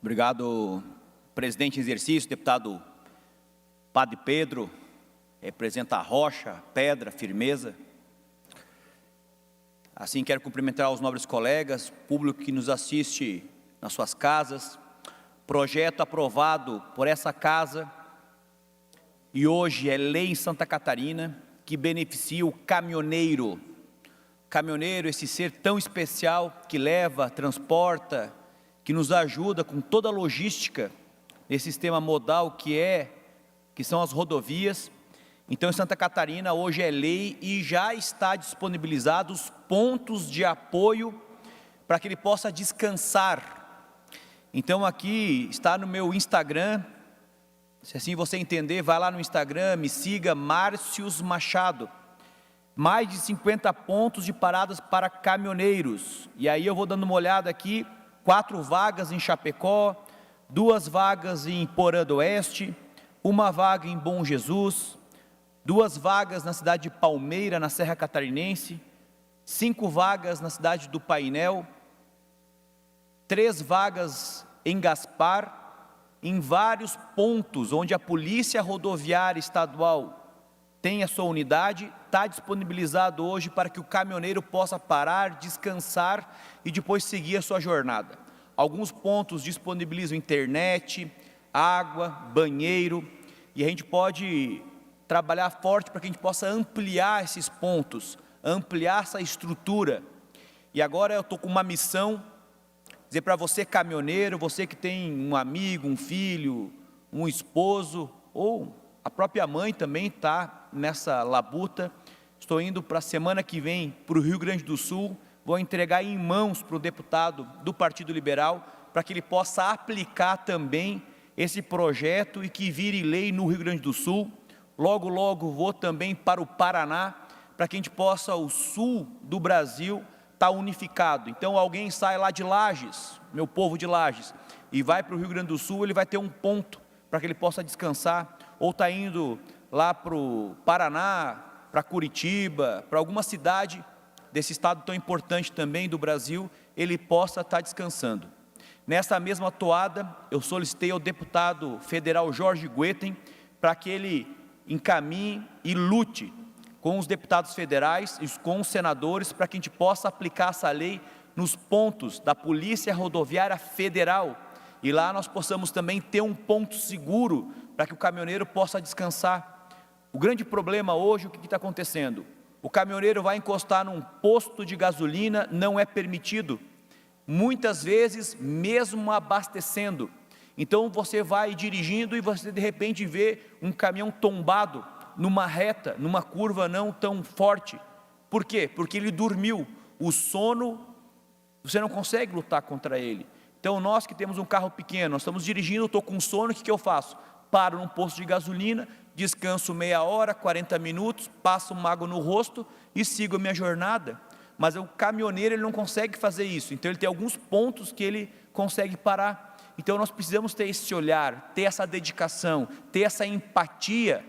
Obrigado, presidente em exercício, deputado Padre Pedro, representa a rocha, pedra, firmeza. Assim, quero cumprimentar os nobres colegas, público que nos assiste nas suas casas. Projeto aprovado por essa casa e hoje é lei em Santa Catarina que beneficia o caminhoneiro. Caminhoneiro, esse ser tão especial que leva, transporta, que nos ajuda com toda a logística desse sistema modal que são as rodovias. Então, em Santa Catarina, hoje é lei e já está disponibilizados pontos de apoio para que ele possa descansar. Então, aqui está no meu Instagram, se assim você entender, vai lá no Instagram, me siga, Márcios Machado. Mais de 50 pontos de paradas para caminhoneiros. E aí eu vou dando uma olhada aqui, 4 vagas em Chapecó, 2 vagas em Porã do Oeste, 1 vaga em Bom Jesus, 2 vagas na cidade de Palmeira, na Serra Catarinense, 5 vagas na cidade do Painel, 3 vagas em Gaspar, em vários pontos onde a Polícia Rodoviária Estadual tem a sua unidade, está disponibilizado hoje para que o caminhoneiro possa parar, descansar e depois seguir a sua jornada. Alguns pontos disponibilizam internet, água, banheiro, e a gente pode trabalhar forte para que a gente possa ampliar esses pontos, ampliar essa estrutura. E agora eu estou com uma missão, dizer para você caminhoneiro, você que tem um amigo, um filho, um esposo, ou a própria mãe também está nessa labuta. Estou indo para a semana que vem para o Rio Grande do Sul, vou entregar em mãos para o deputado do Partido Liberal, para que ele possa aplicar também esse projeto e que vire lei no Rio Grande do Sul. Logo, logo vou também para o Paraná, para que a gente possa, o sul do Brasil, estar unificado. Então, alguém sai lá de Lages, meu povo de Lages, e vai para o Rio Grande do Sul, ele vai ter um ponto para que ele possa descansar, ou está indo lá para o Paraná, para Curitiba, para alguma cidade desse estado tão importante também do Brasil, ele possa estar descansando. Nessa mesma toada, eu solicitei ao deputado federal Jorge Guetem para que ele encaminhe e lute com os deputados federais e com os senadores para que a gente possa aplicar essa lei nos pontos da Polícia Rodoviária Federal e lá nós possamos também ter um ponto seguro para que o caminhoneiro possa descansar. O grande problema hoje, o que está acontecendo? O caminhoneiro vai encostar num posto de gasolina, não é permitido, muitas vezes mesmo abastecendo. Então você vai dirigindo e você de repente vê um caminhão tombado numa reta, numa curva não tão forte. Por quê? Porque ele dormiu. O sono, você não consegue lutar contra ele. Então nós que temos um carro pequeno, nós estamos dirigindo, eu estou com sono, o que eu faço? Paro num posto de gasolina, descanso meia hora, 40 minutos, passo uma água no rosto e sigo a minha jornada. Mas o caminhoneiro ele não consegue fazer isso, então ele tem alguns pontos que ele consegue parar. Então nós precisamos ter esse olhar, ter essa dedicação, ter essa empatia,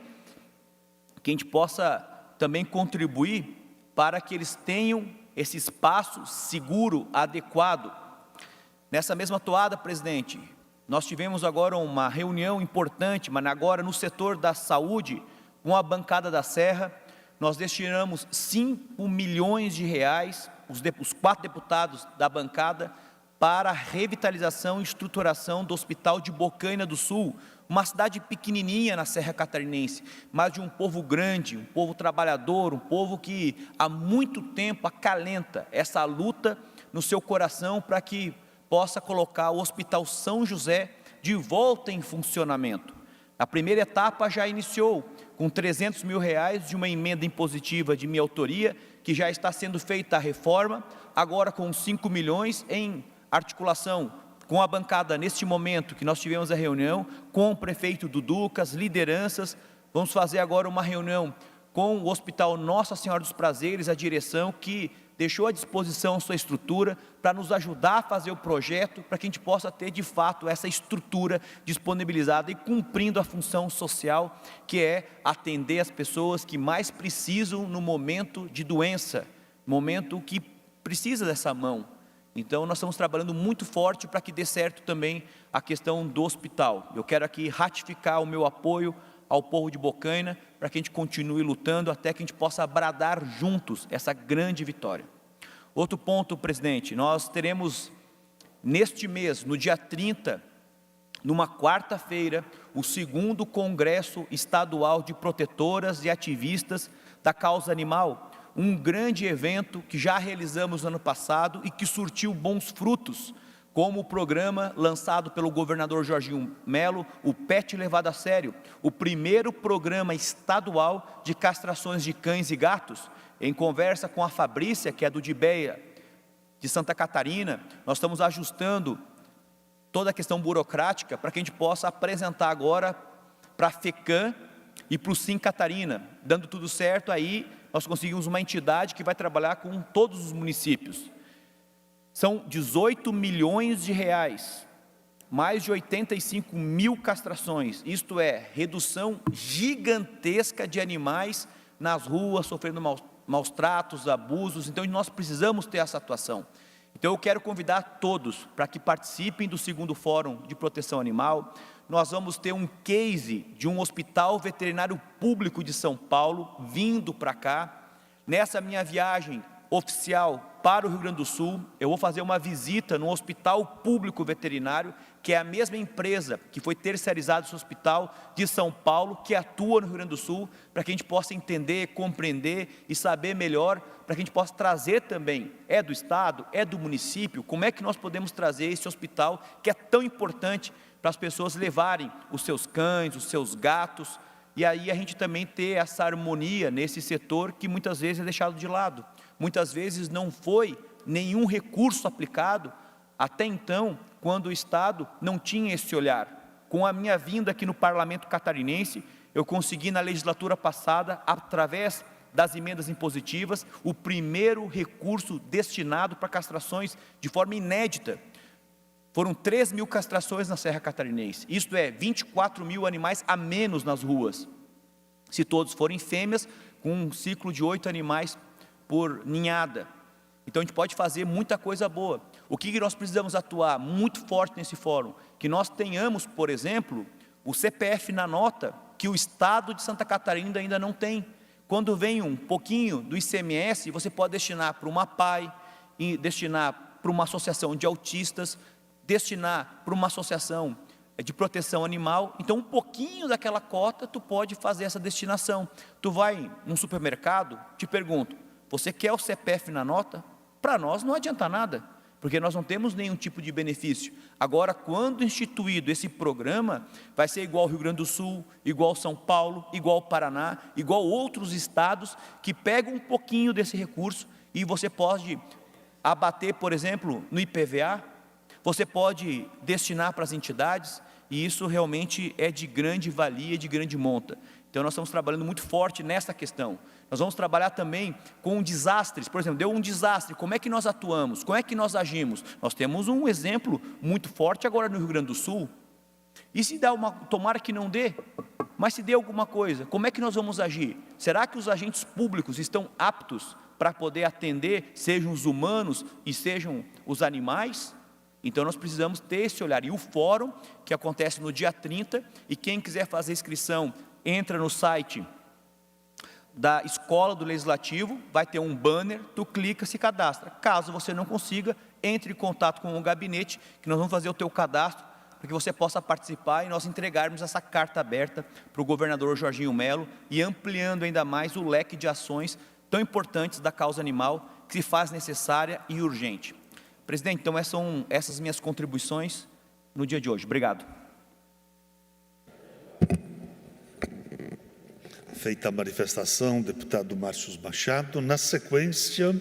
que a gente possa também contribuir para que eles tenham esse espaço seguro, adequado. Nessa mesma toada, presidente, nós tivemos agora uma reunião importante, mas agora no setor da saúde, com a bancada da Serra, nós destinamos 5 milhões de reais, os 4 deputados da bancada, para a revitalização e estruturação do Hospital de Bocaina do Sul, uma cidade pequenininha na Serra Catarinense, mas de um povo grande, um povo trabalhador, um povo que há muito tempo acalenta essa luta no seu coração para que possa colocar o Hospital São José de volta em funcionamento. A primeira etapa já iniciou, com 300 mil reais de uma emenda impositiva de minha autoria, que já está sendo feita a reforma, agora com 5 milhões em articulação com a bancada neste momento que nós tivemos a reunião, com o prefeito Dudu, com as lideranças. Vamos fazer agora uma reunião com o Hospital Nossa Senhora dos Prazeres, a direção que deixou à disposição sua estrutura para nos ajudar a fazer o projeto, para que a gente possa ter de fato essa estrutura disponibilizada e cumprindo a função social, que é atender as pessoas que mais precisam no momento de doença, momento que precisa dessa mão. Então nós estamos trabalhando muito forte para que dê certo também a questão do hospital. Eu quero aqui ratificar o meu apoio ao povo de Bocaina, para que a gente continue lutando até que a gente possa bradar juntos essa grande vitória. Outro ponto, presidente, nós teremos neste mês, no dia 30, numa quarta-feira, o 2º Congresso Estadual de Protetoras e Ativistas da Causa Animal, um grande evento que já realizamos no ano passado e que surtiu bons frutos, como o programa lançado pelo governador Jorginho Melo, o PET Levado a Sério, o primeiro programa estadual de castrações de cães e gatos. Em conversa com a Fabrícia, que é do DIBEA de Santa Catarina, nós estamos ajustando toda a questão burocrática para que a gente possa apresentar agora para a FECAM e para o Sim Catarina. Dando tudo certo, aí nós conseguimos uma entidade que vai trabalhar com todos os municípios. São 18 milhões de reais, mais de 85 mil castrações, isto é, redução gigantesca de animais nas ruas, sofrendo maus tratos, abusos. Então nós precisamos ter essa atuação. Então eu quero convidar todos para que participem do 2º Fórum de Proteção Animal. Nós vamos ter um case de um hospital veterinário público de São Paulo vindo para cá. Nessa minha viagem oficial para o Rio Grande do Sul, eu vou fazer uma visita no Hospital Público Veterinário, que é a mesma empresa que foi terceirizada esse hospital de São Paulo, que atua no Rio Grande do Sul, para que a gente possa entender, compreender e saber melhor, para que a gente possa trazer também, é do Estado, é do município, como é que nós podemos trazer esse hospital, que é tão importante para as pessoas levarem os seus cães, os seus gatos, e aí a gente também ter essa harmonia nesse setor que muitas vezes é deixado de lado. Muitas vezes não foi nenhum recurso aplicado, até então, quando o Estado não tinha esse olhar. Com a minha vinda aqui no Parlamento Catarinense, eu consegui na legislatura passada, através das emendas impositivas, o primeiro recurso destinado para castrações de forma inédita. Foram 3 mil castrações na Serra Catarinense, isto é, 24 mil animais a menos nas ruas. Se todos forem fêmeas, com um ciclo de 8 animais por ninhada. Então a gente pode fazer muita coisa boa. O que nós precisamos atuar muito forte nesse fórum? Que nós tenhamos, por exemplo, o CPF na nota, que o Estado de Santa Catarina ainda não tem. Quando vem um pouquinho do ICMS, você pode destinar para uma PAI, destinar para uma associação de autistas, destinar para uma associação de proteção animal. Então um pouquinho daquela cota tu pode fazer essa destinação. Tu vai num supermercado, te pergunto, você quer o CPF na nota? Para nós não adianta nada, porque nós não temos nenhum tipo de benefício. Agora, quando instituído esse programa, vai ser igual ao Rio Grande do Sul, igual ao São Paulo, igual ao Paraná, igual a outros estados que pegam um pouquinho desse recurso e você pode abater, por exemplo, no IPVA, você pode destinar para as entidades, e isso realmente é de grande valia, de grande monta. Então nós estamos trabalhando muito forte nessa questão. Nós vamos trabalhar também com desastres. Por exemplo, deu um desastre, como é que nós atuamos? Como é que nós agimos? Nós temos um exemplo muito forte agora no Rio Grande do Sul. E se dá tomara que não dê, mas se dê alguma coisa, como é que nós vamos agir? Será que os agentes públicos estão aptos para poder atender, sejam os humanos e sejam os animais? Então nós precisamos ter esse olhar. E o fórum, que acontece no dia 30, e quem quiser fazer inscrição, entra no site da Escola do Legislativo, vai ter um banner, tu clica, se cadastra. Caso você não consiga, entre em contato com o gabinete, que nós vamos fazer o teu cadastro, para que você possa participar e nós entregarmos essa carta aberta para o governador Jorginho Melo, e ampliando ainda mais o leque de ações tão importantes da causa animal, que se faz necessária e urgente. Presidente, então essas são essas minhas contribuições no dia de hoje. Obrigado. Feita a manifestação, deputado Márcio Machado. Na sequência,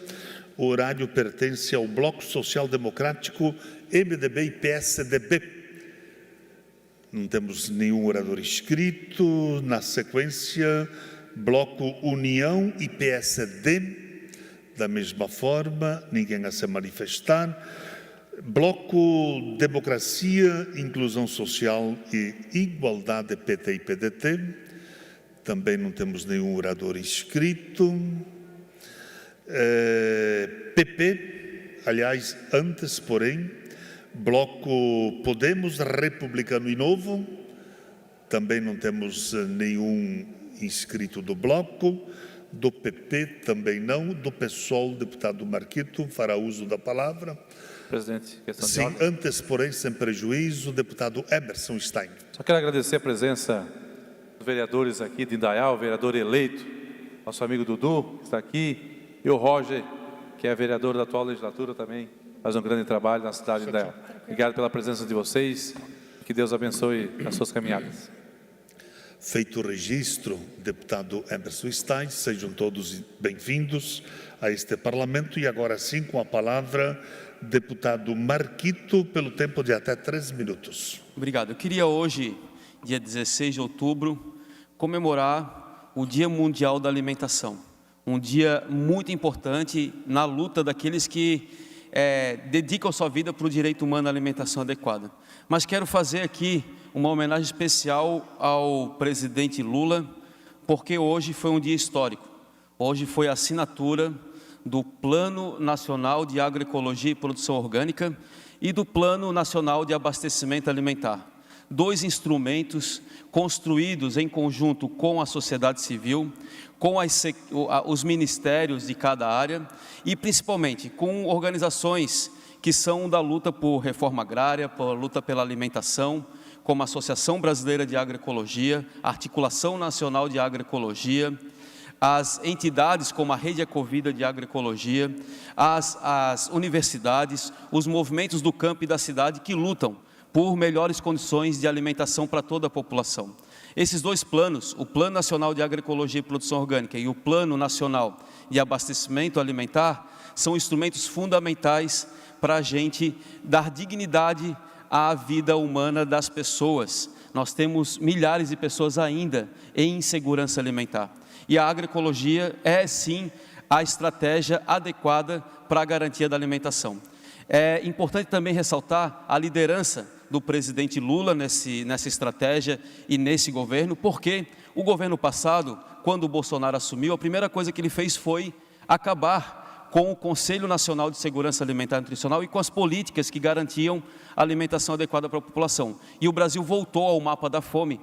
o horário pertence ao Bloco Social Democrático MDB e PSDB. Não temos nenhum orador inscrito. Na sequência, Bloco União e PSD. Da mesma forma, ninguém a se manifestar. Bloco Democracia, Inclusão Social e Igualdade, PT e PDT. Também não temos nenhum orador inscrito. PP, aliás, antes, porém, Bloco Podemos, Republicano e Novo. Também não temos nenhum inscrito do Bloco. Do PP também não. Do PSOL, deputado Marquito, fará uso da palavra. Presidente, questão de Sim, ordem. antes, porém, sem prejuízo, o deputado Emerson Stein. Só quero agradecer a presença dos vereadores aqui de Indaial, o vereador eleito, nosso amigo Dudu, que está aqui, e o Roger, que é vereador da atual legislatura também, faz um grande trabalho na cidade de Indaial. Obrigado pela presença de vocês, que Deus abençoe as suas caminhadas. Feito o registro, deputado Emerson Stein, sejam todos bem-vindos a este Parlamento. E agora sim, com a palavra, deputado Marquito, pelo tempo de até 3 minutos. Obrigado. Eu queria hoje, dia 16 de outubro, comemorar o Dia Mundial da Alimentação. Um dia muito importante na luta daqueles que dedicam sua vida para o direito humano à alimentação adequada. Mas quero fazer aqui uma homenagem especial ao presidente Lula, porque hoje foi um dia histórico. Hoje foi a assinatura do Plano Nacional de Agroecologia e Produção Orgânica e do Plano Nacional de Abastecimento Alimentar. 2 instrumentos construídos em conjunto com a sociedade civil, com os ministérios de cada área e principalmente com organizações que são da luta por reforma agrária, por luta pela alimentação, como a Associação Brasileira de Agroecologia, a Articulação Nacional de Agroecologia, as entidades como a Rede Ecovida de Agroecologia, as universidades, os movimentos do campo e da cidade que lutam por melhores condições de alimentação para toda a população. Esses 2 planos, o Plano Nacional de Agroecologia e Produção Orgânica e o Plano Nacional de Abastecimento Alimentar, são instrumentos fundamentais para a gente dar dignidade à vida humana das pessoas. Nós temos milhares de pessoas ainda em insegurança alimentar. E a agroecologia é, sim, a estratégia adequada para a garantia da alimentação. É importante também ressaltar a liderança do presidente Lula nessa estratégia e nesse governo, porque o governo passado, quando o Bolsonaro assumiu, a primeira coisa que ele fez foi acabar com o Conselho Nacional de Segurança Alimentar e Nutricional e com as políticas que garantiam a alimentação adequada para a população. E o Brasil voltou ao mapa da fome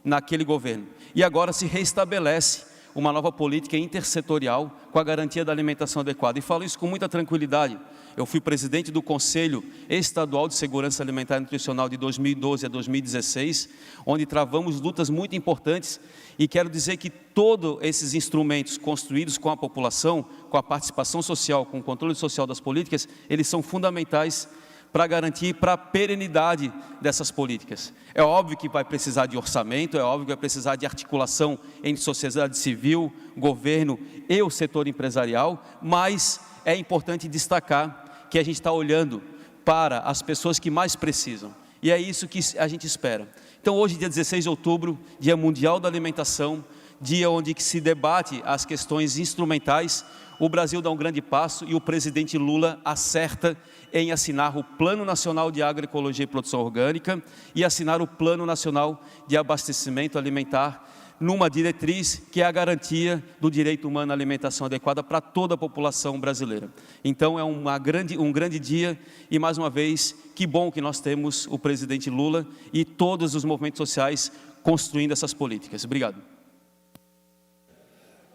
naquele governo. E agora se restabelece uma nova política intersetorial com a garantia da alimentação adequada. E falo isso com muita tranquilidade. Eu fui presidente do Conselho Estadual de Segurança Alimentar e Nutricional de 2012 a 2016, onde travamos lutas muito importantes e quero dizer que todos esses instrumentos construídos com a população, com a participação social, com o controle social das políticas, eles são fundamentais para garantir para a perenidade dessas políticas. É óbvio que vai precisar de orçamento, é óbvio que vai precisar de articulação entre sociedade civil, governo e o setor empresarial, mas é importante destacar que a gente está olhando para as pessoas que mais precisam. E é isso que a gente espera. Então hoje, dia 16 de outubro, Dia Mundial da Alimentação, dia onde se debate as questões instrumentais, o Brasil dá um grande passo e o presidente Lula acerta em assinar o Plano Nacional de Agroecologia e Produção Orgânica e assinar o Plano Nacional de Abastecimento Alimentar, numa diretriz que é a garantia do direito humano à alimentação adequada para toda a população brasileira. Então é um grande dia e, mais uma vez, que bom que nós temos o presidente Lula e todos os movimentos sociais construindo essas políticas. Obrigado.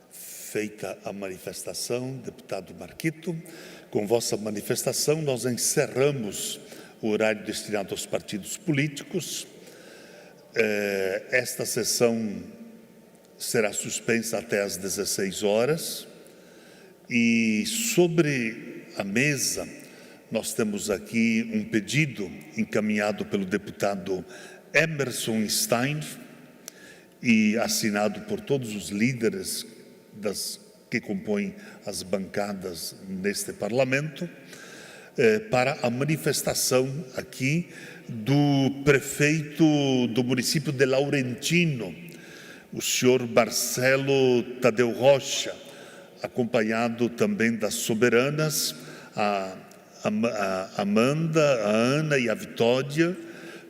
Feita a manifestação, deputado Marquito, com vossa manifestação nós encerramos o horário destinado aos partidos políticos. Esta sessão será suspensa até às 16 horas e sobre a mesa nós temos aqui um pedido encaminhado pelo deputado Emerson Stein e assinado por todos os líderes que compõem as bancadas neste Parlamento, para a manifestação aqui do prefeito do município de Laurentino, o senhor Marcelo Tadeu Rocha, acompanhado também das soberanas, a Amanda, a Ana e a Vitória,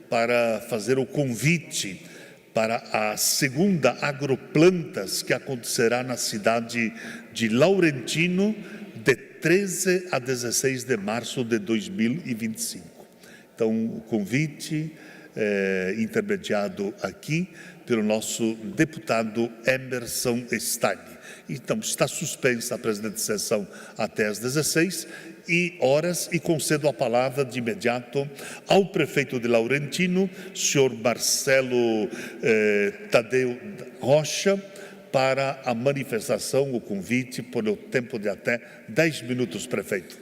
para fazer o convite para a segunda Agroplantas, que acontecerá na cidade de Laurentino, de 13 a 16 de março de 2025. Então, o convite intermediado aqui pelo nosso deputado Emerson Stein. Então, está suspensa a presidente de sessão até às 16 horas e concedo a palavra de imediato ao prefeito de Laurentino, senhor Marcelo Tadeu Rocha, para a manifestação, o convite, por o tempo de até 10 minutos, prefeito.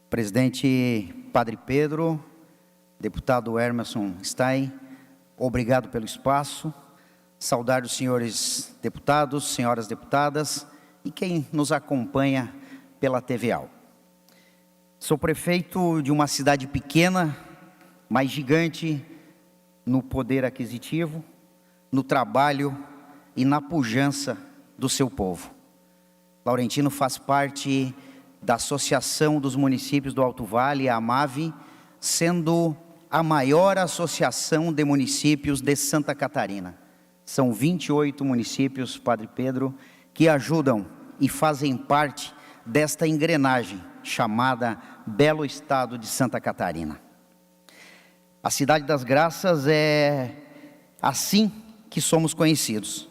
Presidente Padre Pedro, deputado Emerson Stein, obrigado pelo espaço. Saudar os senhores deputados, senhoras deputadas e quem nos acompanha pela TVAL. Sou prefeito de uma cidade pequena, mas gigante no poder aquisitivo, no trabalho e na pujança do seu povo. Laurentino faz parte da Associação dos Municípios do Alto Vale, a AMAVE, sendo a maior associação de municípios de Santa Catarina. São 28 municípios, Padre Pedro, que ajudam e fazem parte desta engrenagem chamada Belo Estado de Santa Catarina. A Cidade das Graças é assim que somos conhecidos.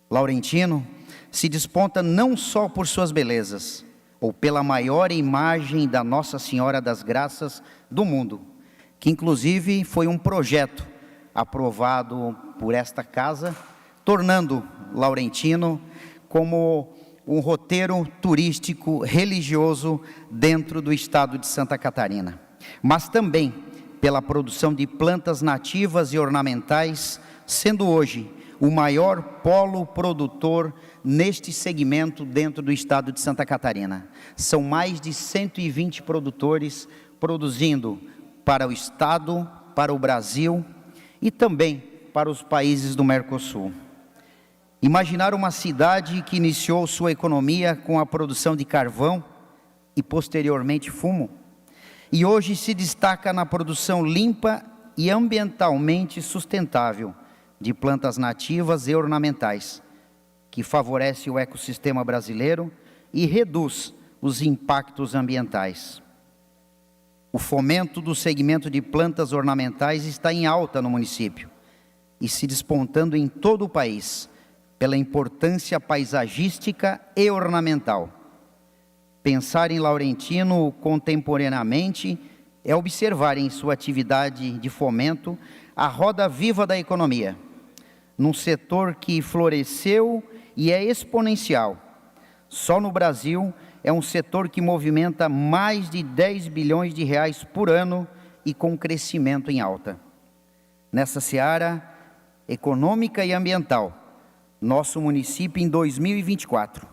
Laurentino se desponta não só por suas belezas, ou pela maior imagem da Nossa Senhora das Graças do mundo, que inclusive foi um projeto aprovado por esta casa, tornando Laurentino como um roteiro turístico religioso dentro do estado de Santa Catarina, mas também pela produção de plantas nativas e ornamentais, sendo hoje o maior polo produtor neste segmento dentro do estado de Santa Catarina. São mais de 120 produtores produzindo para o estado, para o Brasil e também para os países do Mercosul. Imaginar uma cidade que iniciou sua economia com a produção de carvão e posteriormente fumo, e hoje se destaca na produção limpa e ambientalmente sustentável de plantas nativas e ornamentais, que favorece o ecossistema brasileiro e reduz os impactos ambientais. O fomento do segmento de plantas ornamentais está em alta no município e se despontando em todo o país, pela importância paisagística e ornamental. Pensar em Laurentino contemporaneamente é observar em sua atividade de fomento a roda viva da economia, num setor que floresceu e é exponencial. Só no Brasil é um setor que movimenta mais de 10 bilhões de reais por ano e com crescimento em alta. Nessa seara econômica e ambiental, nosso município em 2024,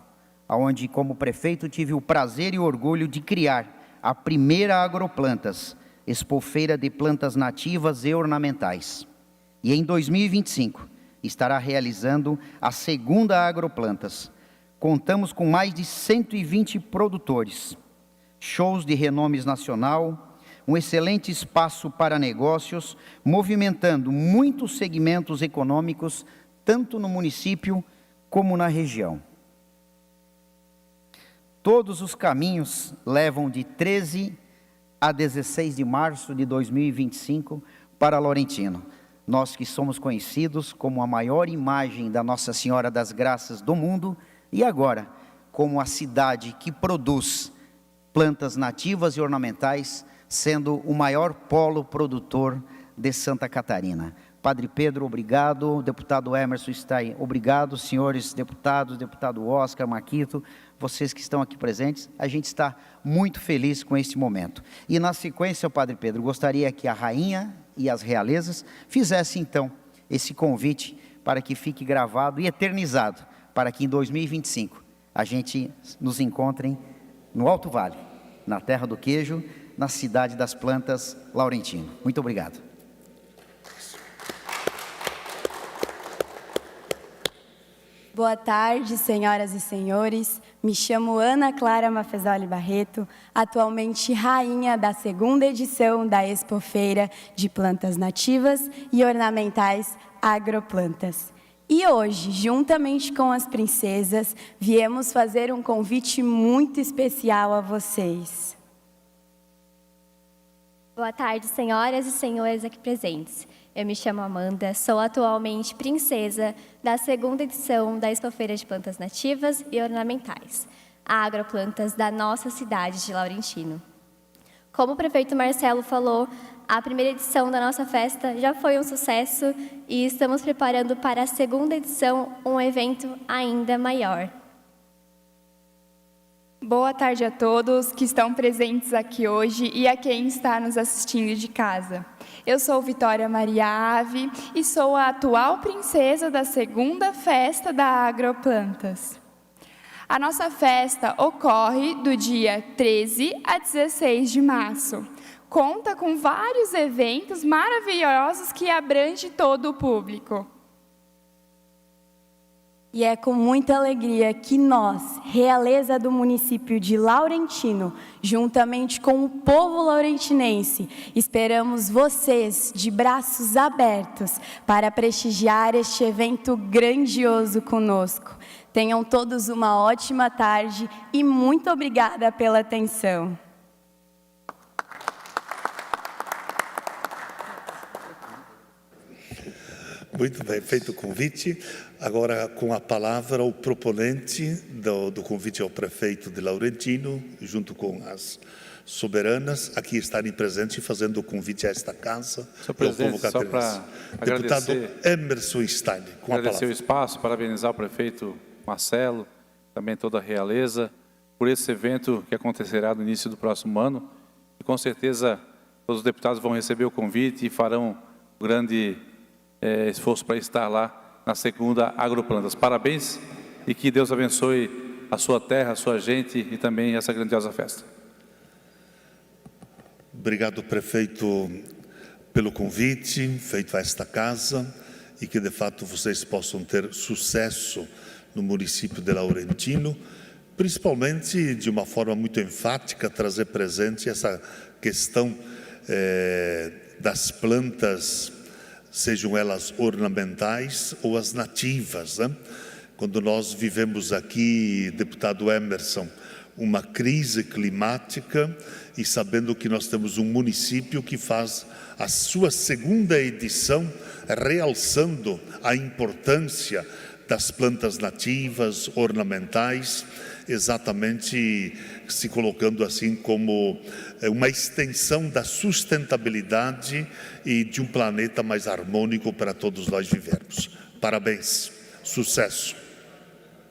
onde como prefeito tive o prazer e o orgulho de criar a primeira Agroplantas, expofeira de plantas nativas e ornamentais. E em 2025 estará realizando a segunda Agroplantas. Contamos com mais de 120 produtores, shows de renome nacional, um excelente espaço para negócios, movimentando muitos segmentos econômicos, tanto no município como na região. Todos os caminhos levam de 13 a 16 de março de 2025 para Laurentino. Nós que somos conhecidos como a maior imagem da Nossa Senhora das Graças do mundo e agora como a cidade que produz plantas nativas e ornamentais, sendo o maior polo produtor de Santa Catarina. Padre Pedro, obrigado. Deputado Emerson Stein, obrigado. Senhores deputados, deputado Oscar, Maquito, vocês que estão aqui presentes, a gente está muito feliz com este momento. E na sequência, Padre Pedro, gostaria que a rainha e as realezas fizessem então esse convite para que fique gravado e eternizado, para que em 2025 a gente nos encontre no Alto Vale, na terra do queijo, na cidade das plantas, Laurentino. Muito obrigado. Boa tarde, senhoras e senhores. Me chamo Ana Clara Mafezoli Barreto, atualmente rainha da 2ª edição da Expofeira de Plantas Nativas e Ornamentais Agroplantas. E hoje, juntamente com as princesas, viemos fazer um convite muito especial a vocês. Boa tarde, senhoras e senhores aqui presentes. Eu me chamo Amanda, sou atualmente princesa da 2ª edição da Expofeira de Plantas Nativas e Ornamentais, a Agroplantas da nossa cidade de Laurentino. Como o prefeito Marcelo falou, a primeira edição da nossa festa já foi um sucesso e estamos preparando para a 2ª edição um evento ainda maior. Boa tarde a todos que estão presentes aqui hoje e a quem está nos assistindo de casa. Eu sou Vitória Maria Ave e sou a atual princesa da 2ª festa da Agroplantas. A nossa festa ocorre do dia 13 a 16 de março. Conta com vários eventos maravilhosos que abrangem todo o público. E é com muita alegria que nós, realeza do município de Laurentino, juntamente com o povo laurentinense, esperamos vocês de braços abertos para prestigiar este evento grandioso conosco. Tenham todos uma ótima tarde e muito obrigada pela atenção. Muito bem, feito o convite. Agora, com a palavra, o proponente do convite ao prefeito de Laurentino, junto com as soberanas, aqui estarem presentes e fazendo o convite a esta casa. Senhor presidente, só para Deputado Emerson Stein, com a palavra. Agradecer o espaço, parabenizar o prefeito Marcelo, também toda a realeza, por esse evento que acontecerá no início do próximo ano. E com certeza todos os deputados vão receber o convite e farão um grande esforço para estar lá na 2ª Agroplantas. Parabéns e que Deus abençoe a sua terra, a sua gente e também essa grandiosa festa. Obrigado, prefeito, pelo convite feito a esta casa e que, de fato, vocês possam ter sucesso no município de Laurentino, principalmente de uma forma muito enfática, trazer presente essa questão das plantas, sejam elas ornamentais ou as nativas, né? Quando nós vivemos aqui, deputado Emerson, uma crise climática e sabendo que nós temos um município que faz a sua 2ª edição, realçando a importância das plantas nativas, ornamentais, exatamente se colocando assim como uma extensão da sustentabilidade e de um planeta mais harmônico para todos nós vivermos. Parabéns, sucesso.